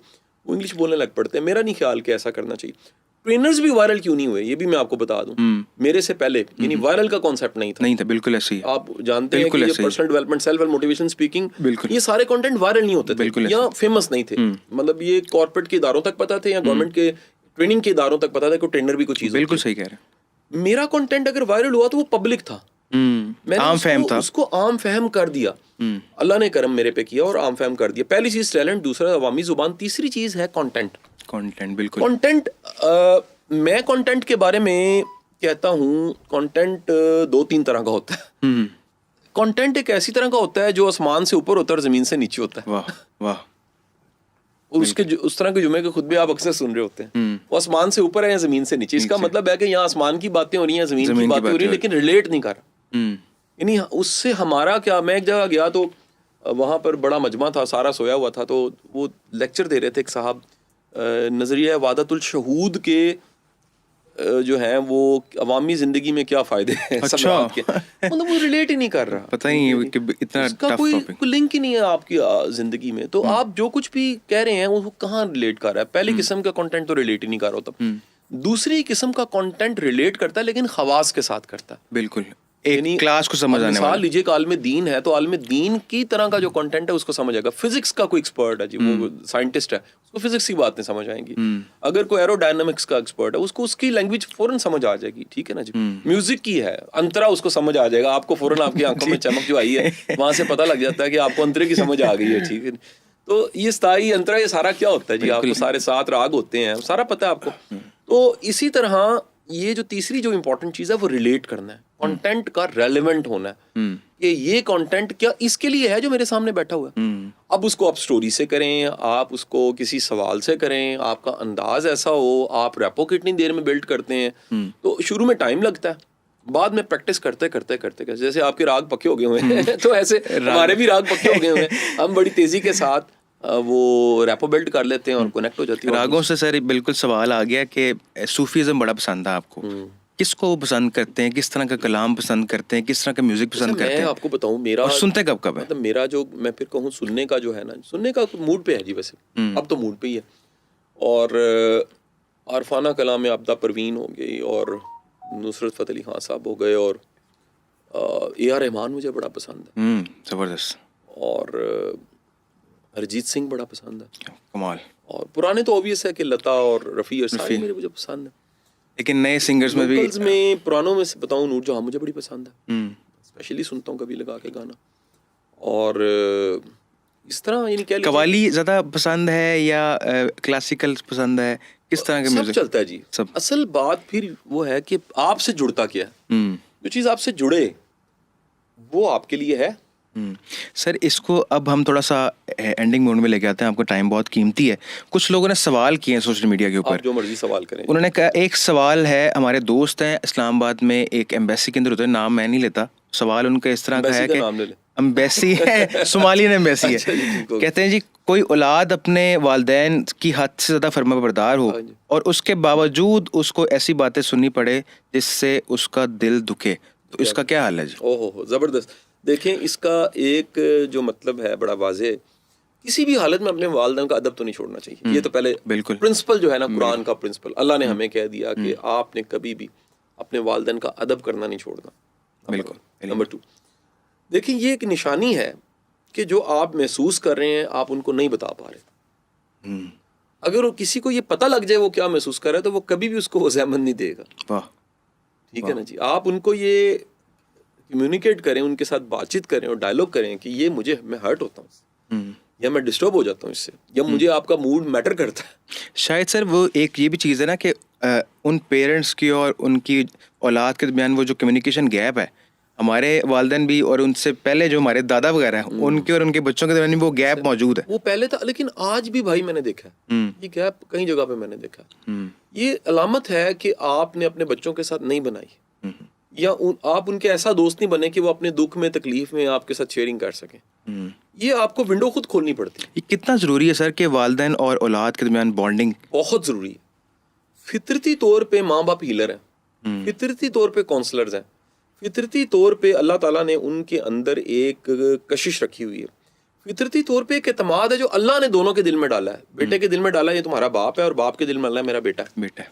وہ انگلش بولنے لگ پڑتے ہیں. میرا نہیں خیال کہ ایسا کرنا چاہیے. ٹرینرز بھی وائرل کیوں نہیں ہوئے یہ بھی میں آپ کو بتا دوں. میرے سے پہلے یعنی وائرل کا کانسیپٹ نہیں تھا. بالکل ایسے ہی آپ جانتے ہیں کہ یہ personal development, self help, motivation speaking, یہ سارے کنٹینٹ وائرل نہیں ہوتے تھے یا فیمس نہیں تھے. مطلب یہ کارپوریٹ کے اداروں تک پتا تھے یا گورنمنٹ کے ٹریننگ کے اداروں تک پتا تھا کہ ٹرینر بھی کچھ چیز. بالکل صحیح کہہ رہے ہیں. میرا کنٹینٹ اگر وائرل ہوا تو وہ پبلک تھا, میں نے اس کو عام فہم کر دیا. اللہ نے کرم میرے پہ کیا اور عام فہم کر دیا. پہلی چیز ٹیلنٹ, دوسرا عوامی زبان, تیسری چیز ہے کانٹینٹ. بالکل کانٹینٹ. میں کانٹینٹ کے بارے میں کہتا ہوں کانٹینٹ 2-3 طرح کا ہوتا ہے. کانٹینٹ ایک ایسی طرح کا ہوتا ہے جو آسمان سے اوپر ہوتا ہے اور زمین سے نیچے ہوتا ہے. واہ واہ. اور اس طرح کے جمعے کے خطبے آپ اکثر سن رہے ہوتے ہیں, وہ آسمان سے اوپر ہے یا زمین سے نیچے. اس کا مطلب ہے کہ یہاں آسمان کی باتیں ہو رہی ہیں, زمین کی باتیں ہو رہی ہیں, لیکن ریلیٹ نہیں کر رہا. یعنی اس سے ہمارا کیا. میں ایک جگہ گیا تو وہاں پر بڑا مجمع تھا, سارا سویا ہوا تھا, تو وہ لیکچر دے رہے تھے ایک صاحب, نظریہ وحدت الشہود کے جو ہیں وہ عوامی زندگی میں کیا فائدے ہیں. مطلب وہ ریلیٹ ہی نہیں کر رہا, پتہ ہی اتنا اس کا کوئی لنک ہی نہیں ہے آپ کی زندگی میں. تو آپ جو کچھ بھی کہہ رہے ہیں وہ کہاں ریلیٹ کر رہا ہے. پہلی قسم کا کنٹینٹ تو ریلیٹ ہی نہیں کر رہا ہوتا. دوسری قسم کا کنٹینٹ ریلیٹ کرتا ہے لیکن خواص کے ساتھ کرتا ہے. بالکل ایک کلاس کو سمجھ آنے والا. مثال لیجیے کہ عالم دین ہے تو عالم دین کی طرح کا جو کنٹینٹ ہے اس کو سمجھ آئے گا. فزکس کا کوئی ایکسپرٹ ہے جی, وہ سائنٹسٹ ہے, اس کو فزکس کی باتیں سمجھ آئیں گی. اگر کوئی ایرو ڈائنامکس کا ایکسپرٹ ہے اس کو اس کی لینگویج فوراً سمجھ آ جائے گی. ٹھیک ہے نا جی. میوزک کی ہے انترا, اس کو سمجھ آ جائے گا. آپ کو فوراً آپ کی آنکھوں میں چمک جو آئی ہے وہاں سے پتہ لگ جاتا ہے کہ آپ کو انترے کی سمجھ آ گئی ہے. ٹھیک ہے. تو یہ ستائی انترا یہ سارا کیا ہوتا ہے جی, آپ کو سارے 7 راگ ہوتے ہیں, سارا پتہ ہے آپ کو. تو اسی طرح یہ جو تیسری جو امپورٹنٹ چیز ہے وہ ریلیٹ کرنا ہے. کانٹینٹ کا ریلیونٹ ہونا ہے کہ یہ کانٹینٹ کیا اس کے لیے ہے جو میرے سامنے بیٹھا ہوا ہے. اب اس کو آپ سٹوری سے کریں, آپ اس کو کسی سوال سے کریں, آپ کا انداز ایسا ہو, آپ ریپو کتنی دیر میں بلڈ کرتے ہیں. تو شروع میں ٹائم لگتا ہے, بعد میں پریکٹس کرتے کرتے جیسے آپ کے راگ پکے ہو گئے ہوئے ہیں تو ایسے ہمارے بھی راگ پکے ہو گئے ہوئے ہیں. ہم بڑی تیزی کے ساتھ وہ ریپو بلڈ کر لیتے ہیں اور کنیکٹ ہو جاتی ہے. راگوں سے سر بالکل سوال آ گیا کہ صوفیزم بڑا پسند ہے آپ کو, کس کو پسند کرتے ہیں, کس طرح کا کلام پسند کرتے ہیں, کس طرح کا میوزک پسند کرتے ہیں؟ میں آپ کو بتاؤں میرا, اور سنتے کب ہے؟ مطلب میرا جو میں پھر کہوں سننے کا جو ہے نا, سننے کا موڈ پہ ہے جی. ویسے اب تو موڈ پہ ہی ہے. اور عارفانہ کلام عابدہ پروین ہو گئی اور نصرت فتح علی خان صاحب ہو گئے اور اے آر رحمان مجھے بڑا پسند ہے, زبردست. اور ارجیت سنگھ بڑا پسند ہے, کمال. اور پرانے تو اوبیس ہے کہ لتا اور رفیع ارسائی میرے مجھے پسند ہے. لیکن نئے سنگرز میں بھی پرانوں میں سے بتاؤں نور جہاں مجھے بڑی پسند ہے, اسپیشلی سنتا ہوں کبھی لگا کے گانا. اور اس طرح یعنی کیا قوالی زیادہ پسند ہے یا کلاسیکل پسند ہے, کس طرح کا میوزک چلتا ہے جی؟ اصل بات پھر وہ ہے کہ آپ سے جڑتا کیا ہے. جو چیز آپ سے جڑے وہ آپ کے لیے ہے, سر اس کو اب ہم تھوڑا سا اینڈنگ موڈ میں لے کے آتے ہیں, آپ کا ٹائم بہت قیمتی ہے. کچھ لوگوں نے سوال کیے ہیں سوشل میڈیا کے اوپر, جو مرضی سوال کریں. انہوں نے کہا, ایک سوال ہے, ہمارے دوست ہیں اسلام آباد میں ایک ایمبیسی کے اندر ہوتے ہیں, نام میں نہیں لیتا, سوال ان کا اس طرح کا ہے کہ ایمبیسی ہے, صومالین ایمبیسی ہے, کہتے ہیں جی کوئی اولاد اپنے والدین کی حد سے زیادہ فرما بردار ہو اور اس کے باوجود اس کو ایسی باتیں سننی پڑے جس سے اس کا دل دکھے, تو اس کا کیا حل ہے جی؟ اوہ زبردست. دیکھیں اس کا ایک جو مطلب ہے بڑا واضح, کسی بھی حالت میں اپنے والدین کا ادب تو نہیں چھوڑنا چاہیے. یہ تو پہلے بالکل پرنسپل جو ہے نا, قرآن کا پرنسپل, اللہ نے ہمیں کہہ دیا کہ آپ نے کبھی بھی اپنے والدین کا ادب کرنا نہیں چھوڑنا. بالکل. نمبر 2, دیکھیں یہ ایک نشانی ہے کہ جو آپ محسوس کر رہے ہیں آپ ان کو نہیں بتا پا رہے. اگر وہ کسی کو یہ پتہ لگ جائے وہ کیا محسوس کر رہا ہے تو وہ کبھی بھی اس کو زحمت نہیں دے گا. ٹھیک ہے نا جی. آپ ان کو یہ کمیونیکیٹ کریں, ان کے ساتھ بات چیت کریں اور ڈائلاگ کریں کہ یہ میں ہرٹ ہوتا ہوں یا میں ڈسٹرب ہو جاتا ہوں اس سے, یا مجھے آپ کا موڈ میٹر کرتا ہے. شاید سر وہ ایک یہ بھی چیز ہے نا کہ ان پیرنٹس کی اور ان کی اولاد کے درمیان وہ جو کمیونیکیشن گیپ ہے, ہمارے والدین بھی اور ان سے پہلے جو ہمارے دادا وغیرہ ہیں ان کے اور ان کے بچوں کے درمیان وہ گیپ موجود ہے. وہ پہلے تھا لیکن آج بھی بھائی میں نے دیکھا ہے یہ گیپ کئی جگہ پہ میں نے دیکھا. یہ علامت ہے کہ آپ نے اپنے بچوں کے ساتھ نہیں بنائی, یا آپ ان کے ایسا دوست نہیں بنے کہ وہ اپنے دکھ میں تکلیف میں آپ کے ساتھ شیئرنگ کر سکیں. یہ آپ کو ونڈو خود کھولنی پڑتی ہے. یہ کتنا ضروری ہے سر کہ والدین اور اولاد کے درمیان بانڈنگ بہت ضروری ہے. فطرتی طور پہ ماں باپ ہیلر ہیں, فطرتی طور پہ کونسلرز ہیں, فطرتی طور پہ اللہ تعالیٰ نے ان کے اندر ایک کشش رکھی ہوئی ہے, فطرتی طور پہ ایک اعتماد ہے جو اللہ نے دونوں کے دل میں ڈالا ہے. بیٹے کے دل میں ڈالا ہے یہ تمہارا باپ ہے, اور باپ کے دل میں ڈالا ہے میرا بیٹا ہے.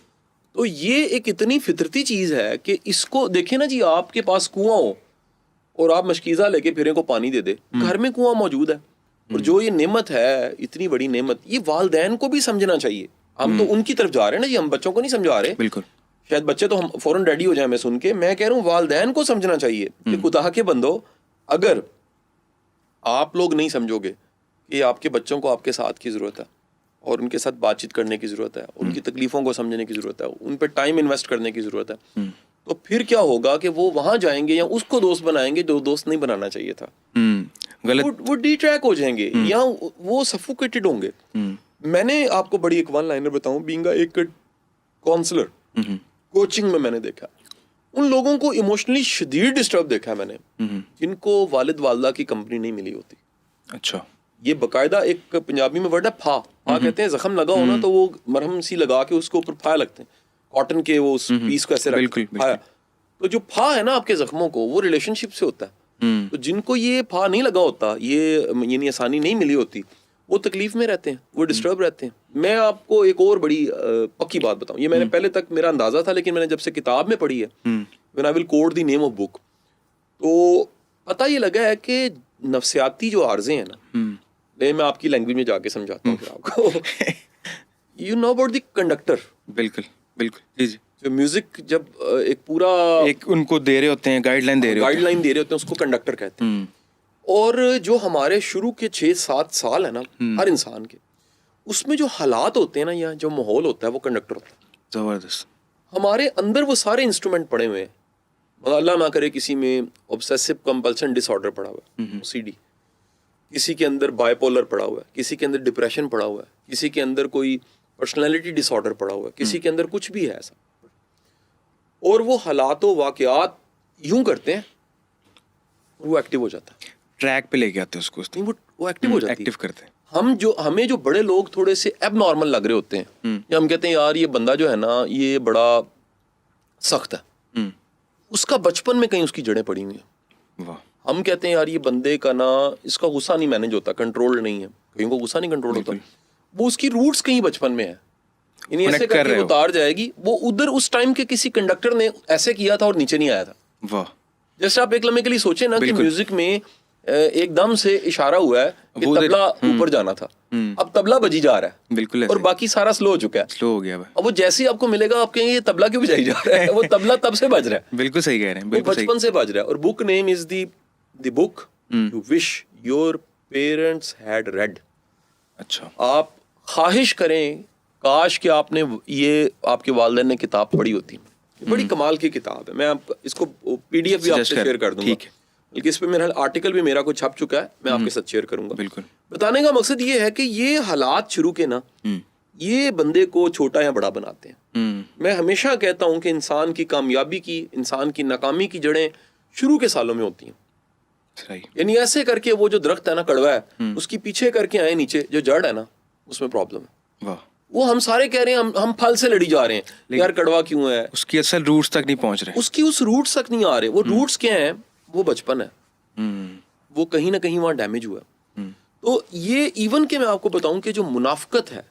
تو یہ ایک اتنی فطرتی چیز ہے کہ اس کو دیکھیں نا جی, آپ کے پاس کنواں ہو اور آپ مشکیزہ لے کے پھرے کو پانی دے دے, گھر میں کنواں موجود ہے, اور جو یہ نعمت ہے اتنی بڑی نعمت, یہ والدین کو بھی سمجھنا چاہیے. ہم تو ان کی طرف جا رہے ہیں نا جی, ہم بچوں کو نہیں سمجھا رہے. بالکل. شاید بچے تو ہم فوراً ریڈی ہو جائیں میں سن کے, میں کہہ رہا ہوں والدین کو سمجھنا چاہیے کہ خدا کے بندو, اگر آپ لوگ نہیں سمجھو گے کہ آپ کے بچوں کو آپ کے ساتھ کی ضرورت ہے اور ان کے ساتھ بات چیت کرنے کی ضرورت ہے, ان کی تکلیفوں کو سمجھنے کی ضرورت ہے, ان پہ ٹائم انویسٹ کرنے کی ضرورت ہے, تو پھر کیا ہوگا کہ وہ وہاں جائیں گے یا اس کو دوست بنائیں گے جو دوست نہیں بنانا چاہیے تھا. وہ ڈی ٹریک ہو جائیں گے یا وہ سفوکیٹڈ ہوں گے. میں نے آپ کو بڑی ایک ون لائنر بتاؤں, بینگ ایک کونسلر, کوچنگ میں نے دیکھا ان لوگوں کو ایموشنلی شدید ڈسٹرب دیکھا ہے میں نے, جن کو والد والدہ کی کمپنی نہیں ملی ہوتی. اچھا. یہ باقاعدہ ایک پنجابی میں ورڈ ہے پھا کہتے ہیں, زخم لگا ہونا تو وہ مرہم سی لگا کے اس کو اوپر پھا لگتے ہیں, کاٹن کے وہ اس پیس کو ایسے رکھتے ہیں. تو جو پھا ہے نا آپ کے زخموں کو, وہ ریلیشن شپ سے ہوتا ہے. تو جن کو یہ پھا نہیں لگا ہوتا, یہ یعنی آسانی نہیں ملی ہوتی, وہ تکلیف میں رہتے ہیں, وہ ڈسٹرب رہتے ہیں. میں آپ کو ایک اور بڑی پکی بات بتاؤں, یہ میں نے پہلے تک میرا اندازہ تھا, لیکن میں نے جب سے کتاب میں پڑھی ہے, when I will quote the name of book, تو پتہ یہ لگا ہے کہ نفسیاتی جو عارضے ہیں نا, میں آپ کی لینگویج میں جا کے سمجھاتا ہوں پھر آپ کو. You know about the conductor. بالکل بالکل. جی جی. جو میوزک جب ایک پورا ایک ان کو دے رہے ہوتے ہیں, گائیڈ لائن دے رہے ہوتے ہیں, اس کو کنڈکٹر کہتے ہیں. اور جو ہمارے شروع کے 6-7 سال ہیں نا ہر انسان کے, اس میں جو حالات ہوتے ہیں نا یا جو ماحول ہوتا ہے وہ کنڈکٹر ہوتا ہے. زبردست. ہمارے اندر وہ سارے انسٹرومنٹ پڑے ہوئے ہیں. اللہ نہ کرے کسی میں obsessive compulsion disorder پڑا ہوا ہے, OCD, کسی کے اندر بائی پولر پڑا ہوا ہے, کسی کے اندر ڈپریشن پڑا ہوا ہے, کسی کے اندر کوئی پرسنالٹی ڈس آرڈر پڑا ہوا ہے, کسی کے اندر کچھ بھی ہے ایسا, اور وہ حالات و واقعات یوں کرتے ہیں وہ ایکٹیو ہو جاتا ہے, ٹریک پہ لے کے آتے ہیں اس کو, وہ ایکٹیو ہو جاتی ہے, ایکٹیو کرتے ہیں. ہمیں جو بڑے لوگ تھوڑے سے ایب نارمل لگ رہے ہوتے ہیں, یا ہم کہتے ہیں یار یہ بندہ جو ہے نا یہ بڑا سخت ہے, اس کا بچپن میں کہیں اس کی جڑیں پڑی ہوئی ہیں. ہم کہتے ہیں یار یہ بندے کا نا اس کا غصہ نہیں مینج ہوتا, کنٹرول نہیں ہے, کہیں کو غصہ نہیں کنٹرول ہوتا, وہ اس کی روٹس کہیں بچپن میں ہے, یعنی ایسے کر کے اتار جائے گی, وہ ادھر اس ٹائم کے کسی کنڈکٹر نے ایسے کیا تھا اور نیچے نہیں آیا تھا. جیسے آپ ایک لمحے کے لیے سوچیں نا کہ میوزک میں ایک دم سے اشارہ ہوا ہے کہ تبلا اوپر جانا تھا, اب تبلا بجی جا رہا ہے بالکل, اور باقی سارا سلو ہو چکا ہے, سلو ہو گیا. اب وہ جیسے ہی آپ کو ملے گا آپ کہیں یہ تبلا کیوں بجائی جا رہا ہے, وہ تبلا تب سے بج رہا ہے. بالکل صحیح کہہ رہے ہیں, وہ بچپن سے بج رہا ہے. اور book name is the book you wish your parents had read. اچھا. آپ خواہش کریں کاش کہ آپ نے یہ آپ کے والدین نے کتاب پڑھی ہوتی. بڑی کمال کی کتاب ہے, میں آپ اس کو PDF بھی آپ سے شیئر کر دوں گا. بلکہ اس پہ میرا آرٹیکل بھی میرا کچھ چھپ چکا ہے, میں آپ کے ساتھ شیئر کروں گا. بالکل. بتانے کا مقصد یہ ہے کہ یہ حالات شروع کے نا یہ بندے کو چھوٹا یا بڑا بناتے ہیں. میں ہمیشہ کہتا ہوں کہ انسان کی کامیابی کی, انسان کی ناکامی کی جڑیں شروع کے سالوں میں ہوتی ہیں. یعنی ایسے کر کے وہ جو درخت ہے نا کڑوا ہے, اس کی پیچھے کر کے آئے نیچے جو جڑ ہے نا اس میں پرابلم ہے. وہ ہم سارے کہہ رہے ہیں ہم پھل سے لڑی جا رہے ہیں, یار کڑوا کیوں ہے, اس کی اصل روٹس تک نہیں پہنچ رہے, اس کی اس روٹس تک نہیں آ رہے. وہ روٹس کیا ہیں, وہ بچپن ہے, وہ کہیں نہ کہیں وہاں ڈیمیج ہوا ہے. تو یہ ایون کہ میں آپ کو بتاؤں کہ جو منافقت ہے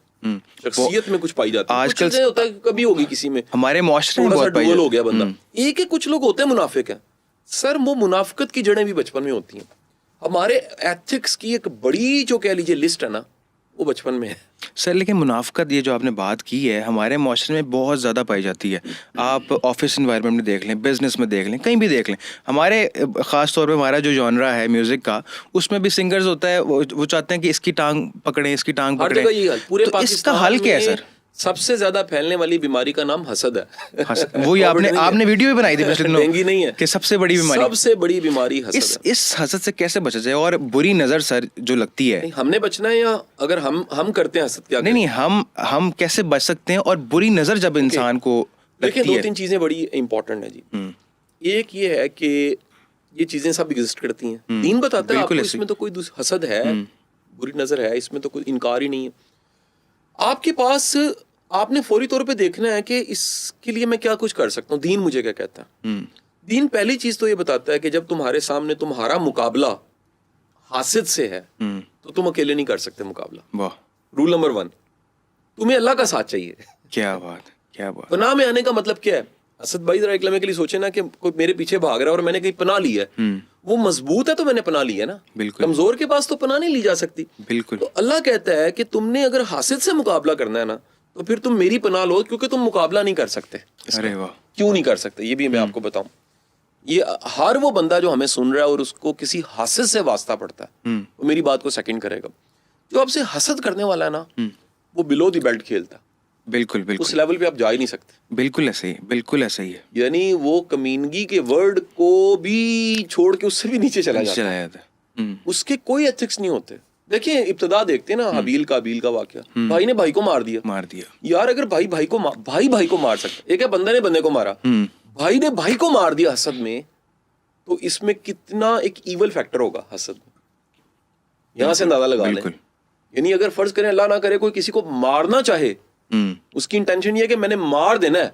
شخصیت میں کچھ پائی جاتی ہے, آج کل ہوتا ہے کبھی ہوگی کسی میں, ہمارے معاشرے میں بہت ڈول ہو گیا بندہ. ایک ایک کچھ لوگ ہوتے ہیں منافق ہیں سر, وہ منافقت کی جڑیں بھی بچپن میں ہوتی ہیں. ہمارے ایتھکس کی ایک بڑی جو کہہ لیجیے لسٹ ہے نا وہ بچپن میں ہے سر. لیکن منافقت یہ جو آپ نے بات کی ہے ہمارے معاشرے میں بہت زیادہ پائی جاتی ہے. آپ آفس انوائرمنٹ میں دیکھ لیں, بزنس میں دیکھ لیں, کہیں بھی دیکھ لیں. ہمارے خاص طور پہ ہمارا جو جانرا ہے میوزک کا, اس میں بھی سنگرز ہوتا ہے وہ چاہتے ہیں کہ اس کی ٹانگ پکڑیں, اس کی ٹانگ پکڑیں. پورے تو اس کا حل کیا ہے سر؟ سب سے زیادہ پھیلنے والی بیماری کا نام حسد ہے. وہی آپ نے ویڈیو بھی بنائی تھی پچھلے دنوں, ڈینگی نہیں ہے کہ سب سے بڑی بیماری, سب سے بڑی بیماری حسد ہے. اس حسد سے کیسے بچا جائے؟ اور بری نظر سر جو لگتی ہے, ہم نے بچنا ہے یا اگر ہم کرتے ہیں حسد کیا؟ نہیں, ہم کیسے بچ سکتے ہیں؟ اور بری نظر جب انسان کو دیکھیں, دو تین چیزیں بڑی امپورٹنٹ ہیں جی. ایک یہ ہے کہ یہ چیزیں سب ایگزسٹ کرتی ہیں, دین بتاتا ہے آپ کو اس میں تو کوئی حسد ہے, بری نظر ہے, اس میں تو کوئی انکار ہی نہیں ہے. آپ کے پاس آپ نے فوری طور پہ دیکھنا ہے کہ اس کے لیے میں کیا کچھ کر سکتا ہوں. دین مجھے کیا کہتا ہے؟ دین پہلی چیز تو یہ بتاتا ہے کہ جب تمہارے سامنے تمہارا مقابلہ حاسد سے ہے تو تم اکیلے نہیں کر سکتے مقابلہ. رول نمبر 1, تمہیں اللہ کا ساتھ چاہیے. کیا بات, کیا بات. پناہ میں آنے کا مطلب کیا ہے؟ اسد بھائی ذرا ایک لمحے کے لیے سوچے نا کہ کوئی میرے پیچھے بھاگ رہا ہے اور میں نے کہیں پناہ لی ہے, وہ مضبوط ہے تو میں نے پناہ لی ہے نا. بالکل. کمزور کے پاس تو پناہ نہیں لی جا سکتی. بالکل. تو اللہ کہتا ہے کہ تم نے اگر حاسد سے مقابلہ کرنا ہے نا تو پھر تم میری پناہ لو, کیونکہ تم مقابلہ نہیں کر سکتے. ارے واہ. کیوں نہیں کر سکتے یہ بھی میں آپ کو بتاؤں. یہ ہر وہ بندہ جو ہمیں سن رہا ہے اور اس کو کسی حاسد سے واسطہ پڑتا ہے وہ میری بات کو سیکنڈ کرے گا. جو آپ سے حسد کرنے والا ہے نا وہ بلو دی بیلٹ کھیلتا ہے. بالکل بالکل. اس لیول پہ آپ جا ہی نہیں سکتے. بالکل ایسے ہی, بالکل ایسا ہی ہے. یعنی وہ کمینگی کے ورڈ کو بھی چھوڑ کے اس سے بھی نیچے چلا جاتا ہے. اس کے کوئی ایتھکس نہیں ہوتے. دیکھیں ابتدا دیکھتے ہیں نا حابیل کا واقعہ, بھائی نے بھائی کو مار دیا. یار اگر بھائی کو مار سکتا, ایک ہے بندے نے بندے کو مارا, بھائی نے بھائی کو مار دیا حسد میں, تو اس میں کتنا ایک ایول فیکٹر ہوگا حسد میں. یہاں سے اندازہ لگا لیں. یعنی اگر فرض کریں اللہ نہ کرے کوئی کسی کو مارنا چاہے, اس کی انٹینشن یہ ہے کہ میں نے مار دینا ہے,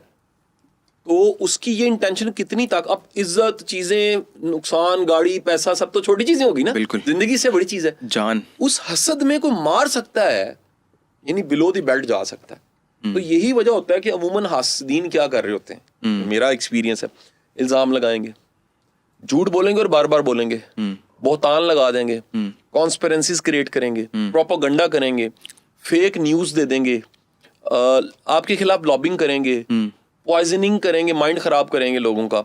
تو اس کی یہ انٹینشن کتنی تک, اب عزت, چیزیں, نقصان, گاڑی, پیسہ, سب تو چھوٹی چیزیں ہوگی نا, زندگی سے بڑی چیز ہے جان. اس حسد میں کوئی مار سکتا ہے, یعنی بلو دی بیلٹ جا سکتا ہے. تو یہی وجہ ہوتا ہے کہ عموماً حاسدین کیا کر رہے ہوتے ہیں, میرا ایکسپیرینس ہے, الزام لگائیں گے, جھوٹ بولیں گے اور بار بار بولیں گے, بہتان لگا دیں گے, کانسپیرنسیز کریٹ کریں گے, پروپاگنڈا کریں گے, فیک نیوز دے دیں گے, آپ کے خلاف لابنگ کریں گے, پوائزننگ کریں گے, مائنڈ خراب کریں گے لوگوں کا,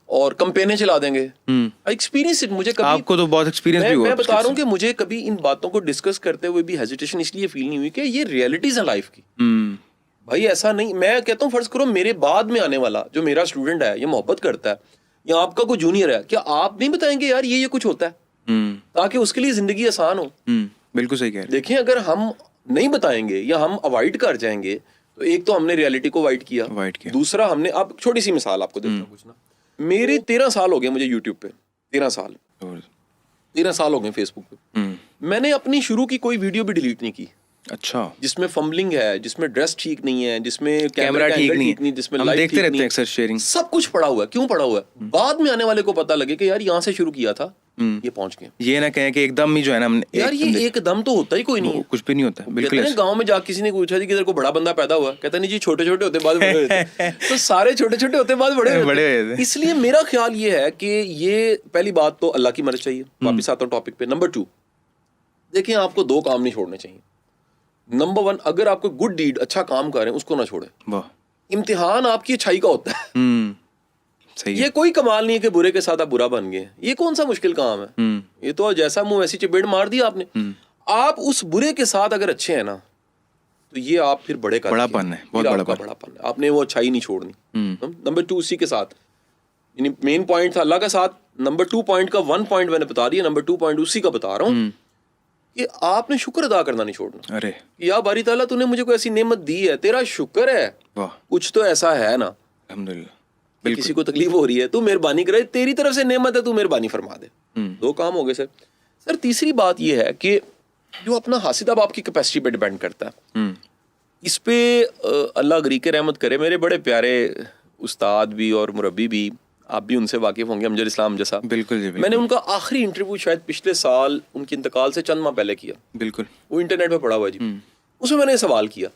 اور کمپینیں چلا دیں گے. ایکسپیرینس مجھے کبھی, آپ کو تو بہت ایکسپیرینس بھی ہوا. میں بتا رہا ہوں کہ مجھے کبھی ان باتوں کو ڈسکس کرتے ہوئے بھی ہیزیٹیشن اس لیے فیل نہیں ہوئی کہ یہ ریئلٹیز ہیں لائف کی. بھائی ایسا نہیں, میں کہتا ہوں فرض کرو میرے بعد میں آنے والا جو میرا اسٹوڈنٹ ہے, یہ محبت کرتا ہے, یا آپ کا کوئی جونیئر ہے, کیا آپ نہیں بتائیں گے یار یہ کچھ ہوتا ہے, تاکہ اس کے لیے زندگی آسان ہو. بالکل صحیح کہہ رہے ہیں. دیکھیں اگر ہم نہیں بتائیں گے یا ہم اوائڈ کر جائیں گے, تو ایک تو ہم نے ریئلٹی کو اوائڈ کیا, دوسرا ہم نے, اب چھوٹی سی مثال آپ کو دیتا ہوں کچھ نا, میری 13 سال ہو گئے مجھے یوٹیوب پہ, 13 سال ہو گئے فیس بک پہ. میں نے اپنی شروع کی کوئی ویڈیو بھی ڈیلیٹ نہیں کی. اچھا. جس میں فمبلنگ ہے, جس میں ڈریس ٹھیک نہیں ہے, جس میں کیمرہ ٹھیک نہیں, جس میں لائٹ ٹھیک نہیں, اکثر شیئرنگ, سب کچھ پڑا ہوا ہے. کیوں پڑا ہوا ہے؟ بعد میں آنے والے کو پتہ لگے کہ یار یہاں سے شروع کیا تھا, یہ پہنچ گئے. یہ نہ کہیں کہ ایک دم ہی جو ہے نا, یار یہ ایک دم تو ہوتا ہی کوئی نہیں, کچھ بھی نہیں ہوتا. بالکل. گاؤں میں جا کسی نے پوچھا جی کدھر کو بڑا بندہ پیدا ہوا, کہتا نہیں جی چھوٹے چھوٹے ہوتے بعد بڑے ہوتے. تو سارے چھوٹے چھوٹے ہوتے بعد بڑے ہوتے. اس لیے میرا خیال یہ ہے کہ یہ پہلی بات تو اللہ کی مرض چاہیے. واپس آتا ہوں ٹاپک پہ. نمبر 2, دیکھیں آپ کو 2 کام نہیں چھوڑنے چاہیے. نمبر 1, اگر آپ کو گڈ ڈیڈ, اچھا کام کر رہے ہیں, اس کو نہ چھوڑیں. امتحان آپ کی اچھائی کا ہوتا ہے. یہ کوئی کمال نہیں ہے کہ برے کے ساتھ آپ برا بن گئے. یہ کون سا مشکل کام ہے؟ یہ تو جیسا منہ ویسی چپیڑ مار دیا آپ نے. آپ اس برے کے ساتھ اگر اچھے ہیں نا, تو یہ آپ پھر بڑا پن ہے, بہت بڑا پن ہے. آپ نے وہ اچھائی نہیں چھوڑنی. نمبر 2, اسی کے ساتھ یعنی مین پوائنٹ تھا اللہ کا ساتھ. نمبر 2 پوائنٹ کا 1 پوائنٹ میں نے بتا دیا, نمبر 2 پوائنٹ اسی کا بتا رہا ہوں کہ آپ نے شکر ادا کرنا نہیں چھوڑنا. ارے یا باری تعالیٰ تو نے مجھے کوئی ایسی نعمت دی ہے, تیرا شکر ہے, کچھ تو ایسا ہے نا, الحمدللہ, کسی کو تکلیف ہو رہی ہے تو مہربانی کرے, تیری طرف سے نعمت ہے تو مہربانی فرما دے. 2 کام ہو گئے سر. سر تیسری بات یہ ہے کہ جو اپنا حاسد اب آپ کی کیپیسٹی پہ ڈیپینڈ کرتا ہے. اس پہ اللہ غریق رحمت کرے, میرے بڑے پیارے استاد بھی اور مربی بھی, آپ بھی ان سے واقف ہوں گے, امجد اسلام جیسا. بالکل جی, میں نے ان کا آخری انٹرویو شاید پچھلے سال ان کے انتقال سے چند ماہ پہلے کیا. بالکل, وہ انٹرنیٹ پہ پڑا ہوا جی. اس میں نے سوال کیا,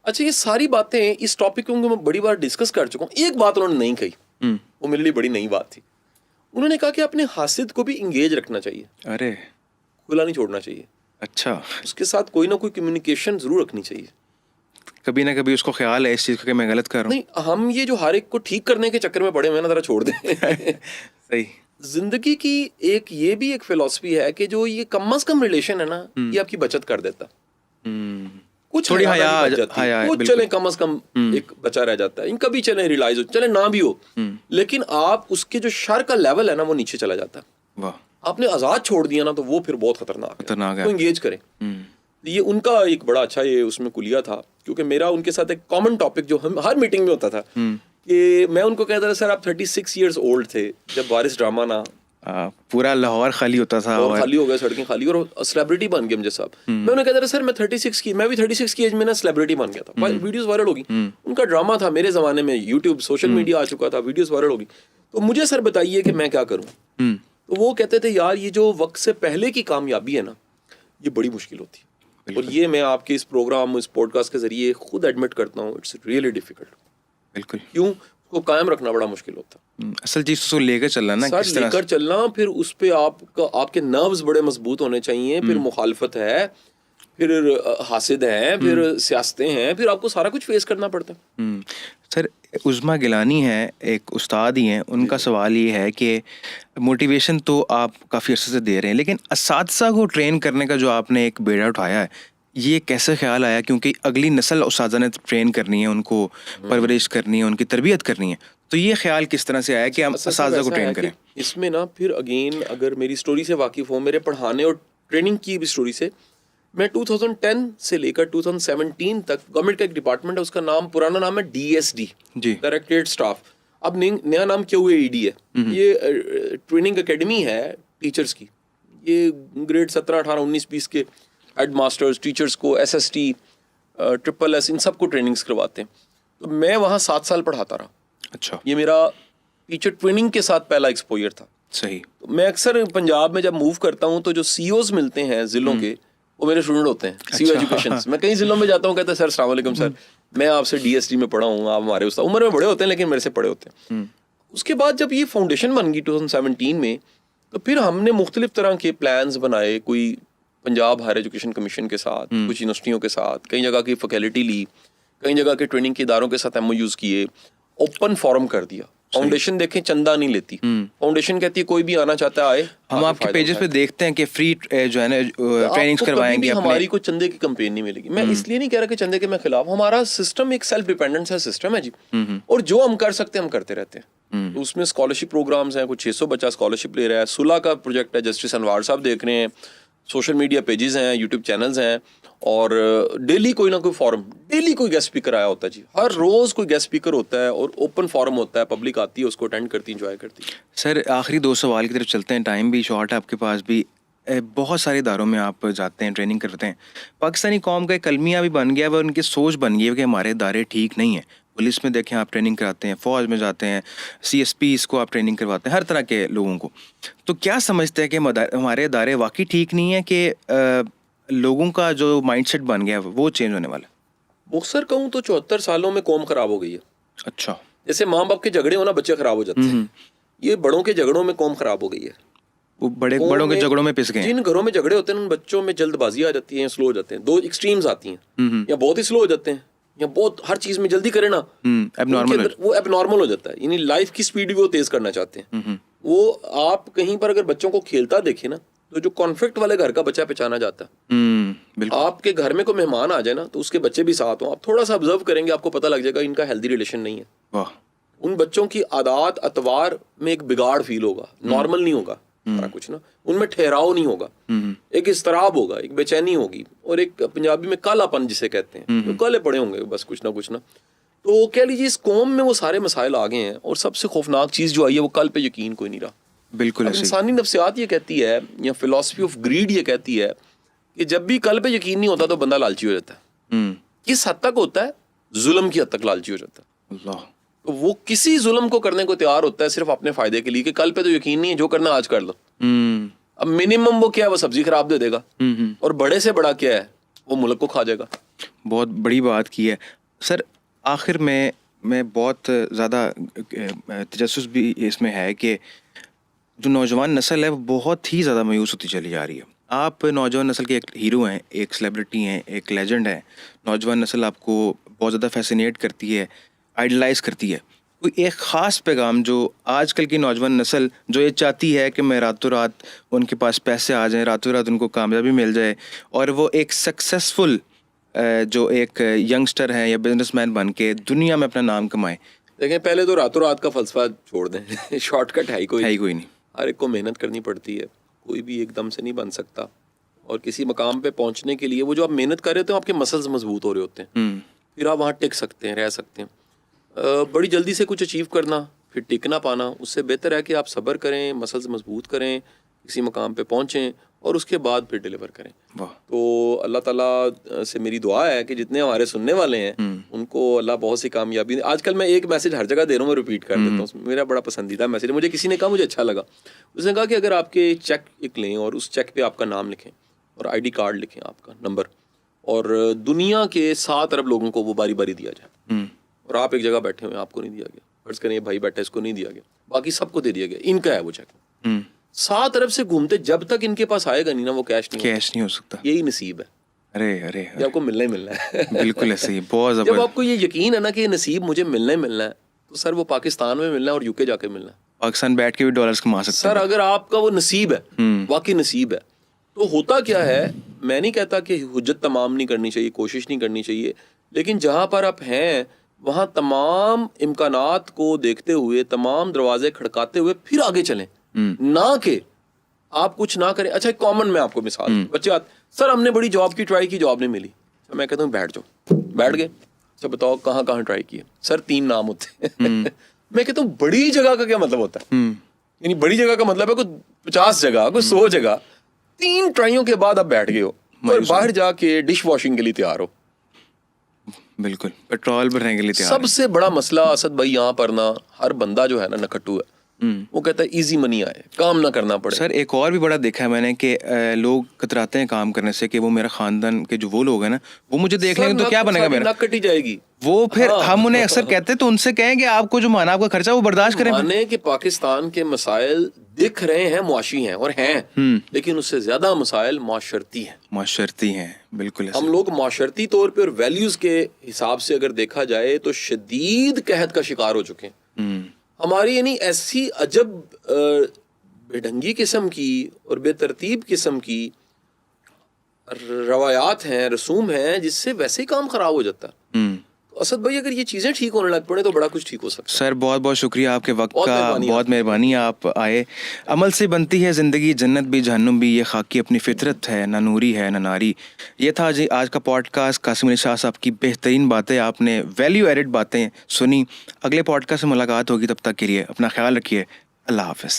اچھا یہ ساری باتیں اس ٹاپک کو میں بڑی بار ڈسکس کر چکا ہوں, ایک بات انہوں نے نہیں کہی, وہ میرے لیے بڑی نئی بات تھی. انہوں نے کہا کہ اپنے حاسد کو بھی انگیج رکھنا چاہیے, ارے کھلا نہیں چھوڑنا چاہیے. اچھا, اس کے ساتھ کوئی نہ کوئی کمیونیکیشن ضرور رکھنی چاہیے. کبھی نہ کبھی اس کو خیال ہے اس چیز کا کہ میں غلط کر رہا ہوں. نہیں, ہم یہ جو ہر ایک کو ٹھیک کرنے کے چکر میں پڑے ہوئے نا, ذرا چھوڑ دیں. صحیح. زندگی کی ایک یہ بھی ایک فلسفی ہے کہ جو یہ کم از کم ریلیشن ہے نا, یہ آپ کی بچت کر دیتا. کچھ تھوڑی حیا, کچھ چلیں کم از کم ایک بچا رہ جاتا ہے, ان کا بھی چلیں ریلائز ہو, چلیں نہ بھی ہو, لیکن آپ اس کے جو شر کا لیول ہے نا وہ نیچے چلا جاتا ہے. واہ, آپ نے آزاد چھوڑ دیا نا تو وہ پھر بہت خطرناک ہے. تو انگیج کریں. یہ ان کا ایک بڑا اچھا یہ اس میں کلیہ تھا, کیونکہ میرا ان کے ساتھ ایک کامن ٹاپک جو ہم ہر میٹنگ میں ہوتا تھا کہ میں ان کو کہتا تھا, سر آپ 36 ایئرس اولڈ تھے جب وارث ڈرامہ نا پورا لاہور خالی ہوتا تھا, اور خالی ہو گیا, سڑکیں خالی, اور سیلیبریٹی بن گئے امجد صاحب. میں انہیں کہتا تھا سر میں 36 کی, میں بھی 36 کی ایج میں نا سیلیبریٹی بن گیا تھا, ویڈیوز وائرل ہوگی. ان کا ڈرامہ تھا میرے زمانے میں, یوٹیوب سوشل میڈیا آ چکا تھا, ویڈیوز وائرل ہوگی. تو مجھے سر بتائیے کہ میں کیا کروں. تو وہ کہتے تھے یار یہ جو وقت سے پہلے کی کامیابی ہے نا یہ بڑی مشکل ہوتی ہے, اور یہ میں آپ کے اس پروگرام اس پوڈ کاسٹ کے ذریعے خود ایڈمٹ کرتا ہوں, اٹس ریئلی ڈیفیکلٹ. بالکل, کیوں, اس کو قائم رکھنا بڑا مشکل ہوتا. اصل چیز کو لے کر چلنا نا, سر لے کر چلنا, پھر اس پہ آپ کے نروز بڑے مضبوط ہونے چاہیے. پھر مخالفت ہے, پھر حاسد ہیں, پھر سیاستیں ہیں, پھر آپ کو سارا کچھ فیس کرنا پڑتا ہے. سر عظمیٰ گیلانی ہے, ایک استاد ہی ہیں, ان کا سوال یہ ہے کہ موٹیویشن تو آپ کافی عرصے سے دے رہے ہیں, لیکن اساتذہ کو ٹرین کرنے کا جو آپ نے ایک بیڑا اٹھایا ہے, یہ کیسے خیال آیا؟ کیونکہ اگلی نسل اساتذہ نے ٹرین کرنی ہے, ان کو پرورش کرنی ہے, ان کی تربیت کرنی ہے, تو یہ خیال کس طرح سے آیا کہ ہم اساتذہ کو ٹرین کریں؟ اس میں نا پھر اگین اگر میری سٹوری سے واقف ہوں, میرے پڑھانے اور ٹریننگ کی بھی سٹوری سے, میں 2010 سے لے کر 2017 تک گورنمنٹ کا ایک ڈپارٹمنٹ ہے, اس کا نام پرانا نام ہے DSD, ڈائریکٹریٹ اسٹاف, اب نیا نام QAED ہے. یہ ٹریننگ اکیڈمی ہے ٹیچرز کی. یہ گریڈ 17, 18, 19, 20 کے ہیڈ ماسٹرز ٹیچرز کو SST, SSS ان سب کو ٹریننگز کرواتے ہیں. تو میں وہاں 7 سال پڑھاتا رہا. اچھا, یہ میرا ٹیچر ٹریننگ کے ساتھ پہلا ایکسپوجر تھا. صحیح. میں اکثر پنجاب میں جب موو کرتا ہوں تو جو CEOs ملتے ہیں ضلعوں کے, وہ میرے اسٹوڈنٹ ہوتے ہیں. CEO ایجوکیشن میں کئی ضلعوں میں جاتا ہوں, کہتے ہیں سر السلام علیکم سر, میں آپ سے DSD میں پڑھا ہوں, آپ ہمارے استاد, عمر میں بڑے ہوتے ہیں لیکن میرے سے پڑھے ہوتے ہیں. اس کے بعد جب یہ فاؤنڈیشن بن گئی 2017 میں, تو پھر ہم نے مختلف طرح کے پلانز بنائے, کوئی پنجاب ہائر ایجوکیشن کمیشن کے ساتھ, کچھ یونیورسٹیوں کے ساتھ, کئی جگہ کی فیکلٹی لی, کئی جگہ کے ٹریننگ کے اداروں کے ساتھ MOUs کیے, اوپن فورم کر دیا. فاؤنڈیشن دیکھیں چندہ نہیں لیتی, فاؤنڈیشن کہتی ہے کوئی بھی آنا چاہتا ہے آئے. ہم آپ کے پیجز پہ دیکھتے ہیں کہ فری جو ہے نا ٹریننگز کروائیں گے. ہماری کوئی چندے کی کمپین نہیں ملے گی. میں اس لیے نہیں کہہ رہا کہ چندے کے میں خلاف, ہمارا سسٹم ایک سیلف ڈیپینڈنس ہے سسٹم ہے جی, اور جو ہم کر سکتے ہیں ہم کرتے رہتے ہیں. اس میں اسکالرشپ پروگرامز ہیں, کچھ 600 بچہ اسکالرشپ لے رہا ہے. صلح کا پروجیکٹ ہے, جسٹس انوار صاحب دیکھ رہے ہیں, سوشل میڈیا پیجز ہیں, یوٹیوب چینلز ہیں, اور ڈیلی کوئی نہ کوئی فورم, ڈیلی کوئی گیسٹ اسپیکر آیا ہوتا ہے جی, ہر روز کوئی گیسٹ اسپیکر ہوتا ہے, اور اوپن فورم ہوتا ہے, پبلک آتی ہے, اس کو اٹینڈ کرتی, انجوائے کرتی. سر آخری 2 سوال کی طرف چلتے ہیں, ٹائم بھی شارٹ ہے آپ کے پاس بھی. بہت سارے اداروں میں آپ جاتے ہیں, ٹریننگ کرتے ہیں. پاکستانی قوم کا ایک المیہ بھی بن گیا ہے, وہ ان کی سوچ بن گئی ہے کہ ہمارے ادارے ٹھیک نہیں ہیں. پولیس میں دیکھیں آپ ٹریننگ کراتے ہیں, فوج میں جاتے ہیں, CSPs کو آپ ٹریننگ کرواتے ہیں, ہر طرح کے لوگوں کو. تو کیا سمجھتے ہیں کہ ہمارے ادارے واقعی ٹھیک نہیں ہیں کہ لوگوں کا جو مائنڈ سیٹ بن گیا ہے وہ چینج ہونے والا ہے؟ مختصر کہوں تو 74 سالوں میں قوم خراب ہو گئی ہے. اچھا, جیسے ماں باپ کے جھگڑے ہونا بچے خراب ہو جاتے ہیں, یہ بڑوں کے جھگڑوں میں قوم خراب ہو گئی ہے. وہ بڑوں کے جھگڑوں میں پس گئے. جن گھروں میں جھگڑے ہوتے ہیں ان بچوں میں جلد بازی آ جاتی ہے, سلو ہو جاتے ہیں. 2 ایکسٹریمز آتی ہیں, یا بہت ہی سلو ہو جاتے ہیں, یا بہت ہر چیز میں جلدی کرے نا, وہ ایب نارمل ہو جاتا ہے. یعنی لائف کی سپیڈ بھی وہ تیز کرنا چاہتے ہیں. وہ آپ کہیں پر اگر بچوں کو کھیلتا دیکھیں نا, تو جو کانفلکٹ والے گھر کا بچہ پہچانا جاتا ہے. آپ کے گھر میں کوئی مہمان آ جائے نا, تو اس کے بچے بھی ساتھ ہوں, آپ تھوڑا سا آبزرو کریں گے, آپ کو پتہ لگ جائے گا ان کا ہیلدی ریلیشن نہیں ہے. ان بچوں کی عادات اتوار میں ایک بگاڑ فیل ہوگا, نارمل نہیں ہوگا سارا کچھ نا, ان میں ٹھہراؤ نہیں ہوگا, ایک اضطراب ہوگا, ایک بے چینی ہوگی, اور ایک پنجابی میں کالا پن جسے کہتے ہیں, جو کالے پڑے ہوں گے بس کچھ نہ. تو کہہ لیجیے اس قوم میں وہ سارے مسائل آ گئے ہیں, اور سب سے خوفناک چیز جو آئی ہے وہ کل پہ یقین کوئی نہیں رہا. بالکل. انسانی نفسیات یہ کہتی ہے, یا فلاسفی آف گریڈ یہ کہتی ہے کہ جب بھی کل پہ یقین نہیں ہوتا تو بندہ لالچی ہو جاتا ہے. کس حد تک ہوتا ہے؟ ظلم کی حد تک لالچی ہو جاتا ہے. اللہ. تو وہ کسی ظلم کو کرنے کو تیار ہوتا ہے صرف اپنے فائدے کے لیے, کہ کل پہ تو یقین نہیں ہے, جو کرنا آج کر لو. اب منیمم وہ کیا ہے, وہ سبزی خراب دے دے گا, اور بڑے سے بڑا کیا ہے, وہ ملک کو کھا جائے گا. بہت بڑی بات کی ہے سر. آخر میں بہت زیادہ تجسس بھی اس میں ہے کہ جو نوجوان نسل ہے وہ بہت ہی زیادہ مایوس ہوتی چلی جا رہی ہے. آپ نوجوان نسل کے ایک ہیرو ہیں, ایک سیلیبریٹی ہیں, ایک لیجنڈ ہیں. نوجوان نسل آپ کو بہت زیادہ فیسینیٹ کرتی ہے, آئیڈلائز کرتی ہے. کوئی ایک خاص پیغام جو آج کل کی نوجوان نسل جو یہ چاہتی ہے کہ میں راتوں رات ان کے پاس پیسے آ جائیں, راتوں رات ان کو کامیابی مل جائے, اور وہ ایک سکسیسفل جو ایک ینگسٹر ہیں یا بزنس مین بن کے دنیا میں اپنا نام کمائیں. دیکھیں پہلے تو راتوں رات کا فلسفہ چھوڑ دیں, شارٹ کٹ ہے ہی کوئی نہیں. ہر ایک کو محنت کرنی پڑتی ہے, کوئی بھی ایک دم سے نہیں بن سکتا. اور کسی مقام پہ پہنچنے کے لیے وہ جو آپ محنت کر رہے ہوتے ہیں آپ کے مسلز مضبوط ہو رہے ہوتے ہیں, پھر آپ وہاں ٹک سکتے ہیں, رہ سکتے ہیں. بڑی جلدی سے کچھ اچیو کرنا پھر ٹک نہ پانا, اس سے بہتر ہے کہ آپ صبر کریں, مسلز مضبوط کریں, کسی مقام پہ پہنچیں, اور اس کے بعد پھر ڈیلیور کریں. تو اللہ تعالیٰ سے میری دعا ہے کہ جتنے ہمارے سننے والے ہیں ان کو اللہ بہت سی کامیابی. آج کل میں ایک میسج ہر جگہ دے رہا ہوں, میں ریپیٹ کر دیتا ہوں, میرا بڑا پسندیدہ میسج ہے. مجھے کسی نے کہا, مجھے اچھا لگا, اس نے کہا کہ اگر آپ کے چیک ایک لیں اور اس چیک پہ آپ کا نام لکھیں اور آئی ڈی کارڈ لکھیں, آپ کا نمبر, اور دنیا کے 7 ارب لوگوں کو وہ باری باری دیا جائے, اور آپ ایک جگہ بیٹھے ہوئے, آپ کو نہیں دیا گیا, فرض کریں یہ بھائی بیٹھے اس کو نہیں دیا گیا, باقی سب کو دے دیا گیا, ان کا ہے وہ چیک. 7 ارب سے گھومتے جب تک ان کے پاس آئے گا نہیں نا, وہ کیش نہیں ہو سکتا. یہی نصیب ہے. ارے یہ آپ کو ملنا ہی ملنا ہے. بالکل ایسے ہی, بہت زبردست. جب آپ کو یہ یقین ہے نا کہ یہ نصیب مجھے ملنا ہی ملنا ہے, تو سر وہ پاکستان میں ملنا ہے اور UK جا کے ملنا ہے. پاکستان بیٹھ کے بھی ڈالرز کما سکتے سر اگر آپ کا وہ نصیب ہے, واقعی نصیب ہے, تو ہوتا کیا ہے, میں نہیں کہتا کہ حجت تمام نہیں کرنی چاہیے, کوشش نہیں کرنی چاہیے, لیکن جہاں پر آپ ہیں وہاں تمام امکانات کو دیکھتے ہوئے, تمام دروازے کھڑکاتے ہوئے پھر آگے چلیں, نہ کہ آپ کچھ نہ کریں. اچھا کامن میں آپ کو مثال, بچے آتے, سر ہم نے بڑی جاب کی ٹرائی کی, جاب نہیں ملی. میں کہتا ہوں بیٹھ جاؤ, بیٹھ گئے, اچھا بتاؤ کہاں کہاں ٹرائی کیے, سر 3 نام ہوتے ہیں. میں کہتا ہوں بڑی جگہ کا کیا مطلب ہوتا ہے, یعنی بڑی جگہ کا مطلب ہے کوئی 50 جگہ, کوئی 100 جگہ. 3 ٹرائیوں کے بعد آپ بیٹھ گئے ہو, اور باہر جا کے ڈش واشنگ کے لیے تیار ہو. بالکل پیٹرول بھرنے کے لیے تیار. سب سے بڑا مسئلہ اسد بھائی یہاں پر نا, ہر بندہ جو ہے نا نکھٹو ہے, وہ کہتا ہے ایزی منی آئے, کام نہ کرنا پڑے. سر ایک اور بھی بڑا دیکھا ہے میں نے کہ لوگ کتراتے ہیں کام کرنے سے, کہ وہ میرا خاندان کے جو وہ لوگ ہیں نا, وہ مجھے دیکھ لیں گے تو کیا بنے گا میرا, نک کٹی جائے گی. وہ پھر ہم انہیں اکثر کہتے ہیں تو ان سے کہیں کہ آپ کو جو مانا آپ کا خرچہ وہ برداشت کریں. مانے کہ پاکستان کے مسائل دکھ رہے ہیں معاشی ہیں, اور ہیں, لیکن اس سے زیادہ مسائل معاشرتی ہیں. بالکل. ہم لوگ معاشرتی طور پہ اور ویلیوز کے حساب سے اگر دیکھا جائے تو شدید قحط کا شکار ہو چکے ہیں. ہماری یعنی ایسی عجب بے ڈھنگی قسم کی اور بے ترتیب قسم کی روایات ہیں, رسوم ہیں, جس سے ویسے ہی کام خراب ہو جاتا ہے. اسد بھائی اگر یہ چیزیں ٹھیک ہونے لگ پڑے تو بڑا کچھ ٹھیک ہو سکتا ہے. سر بہت بہت شکریہ آپ کے وقت کا, بہت مہربانی, آپ آئے. عمل سے بنتی ہے زندگی, جنت بھی جہنم بھی, یہ خاکی اپنی فطرت ہے, نہ نوری ہے نہ ناری. یہ تھا جی آج کا پوڈ کاسٹ. قاسم علی شاہ صاحب کی بہترین باتیں, آپ نے ویلیو ایڈڈ باتیں سنی. اگلے پوڈ کاسٹ سے ملاقات ہوگی, تب تک کے لیے اپنا خیال رکھیے. اللہ حافظ.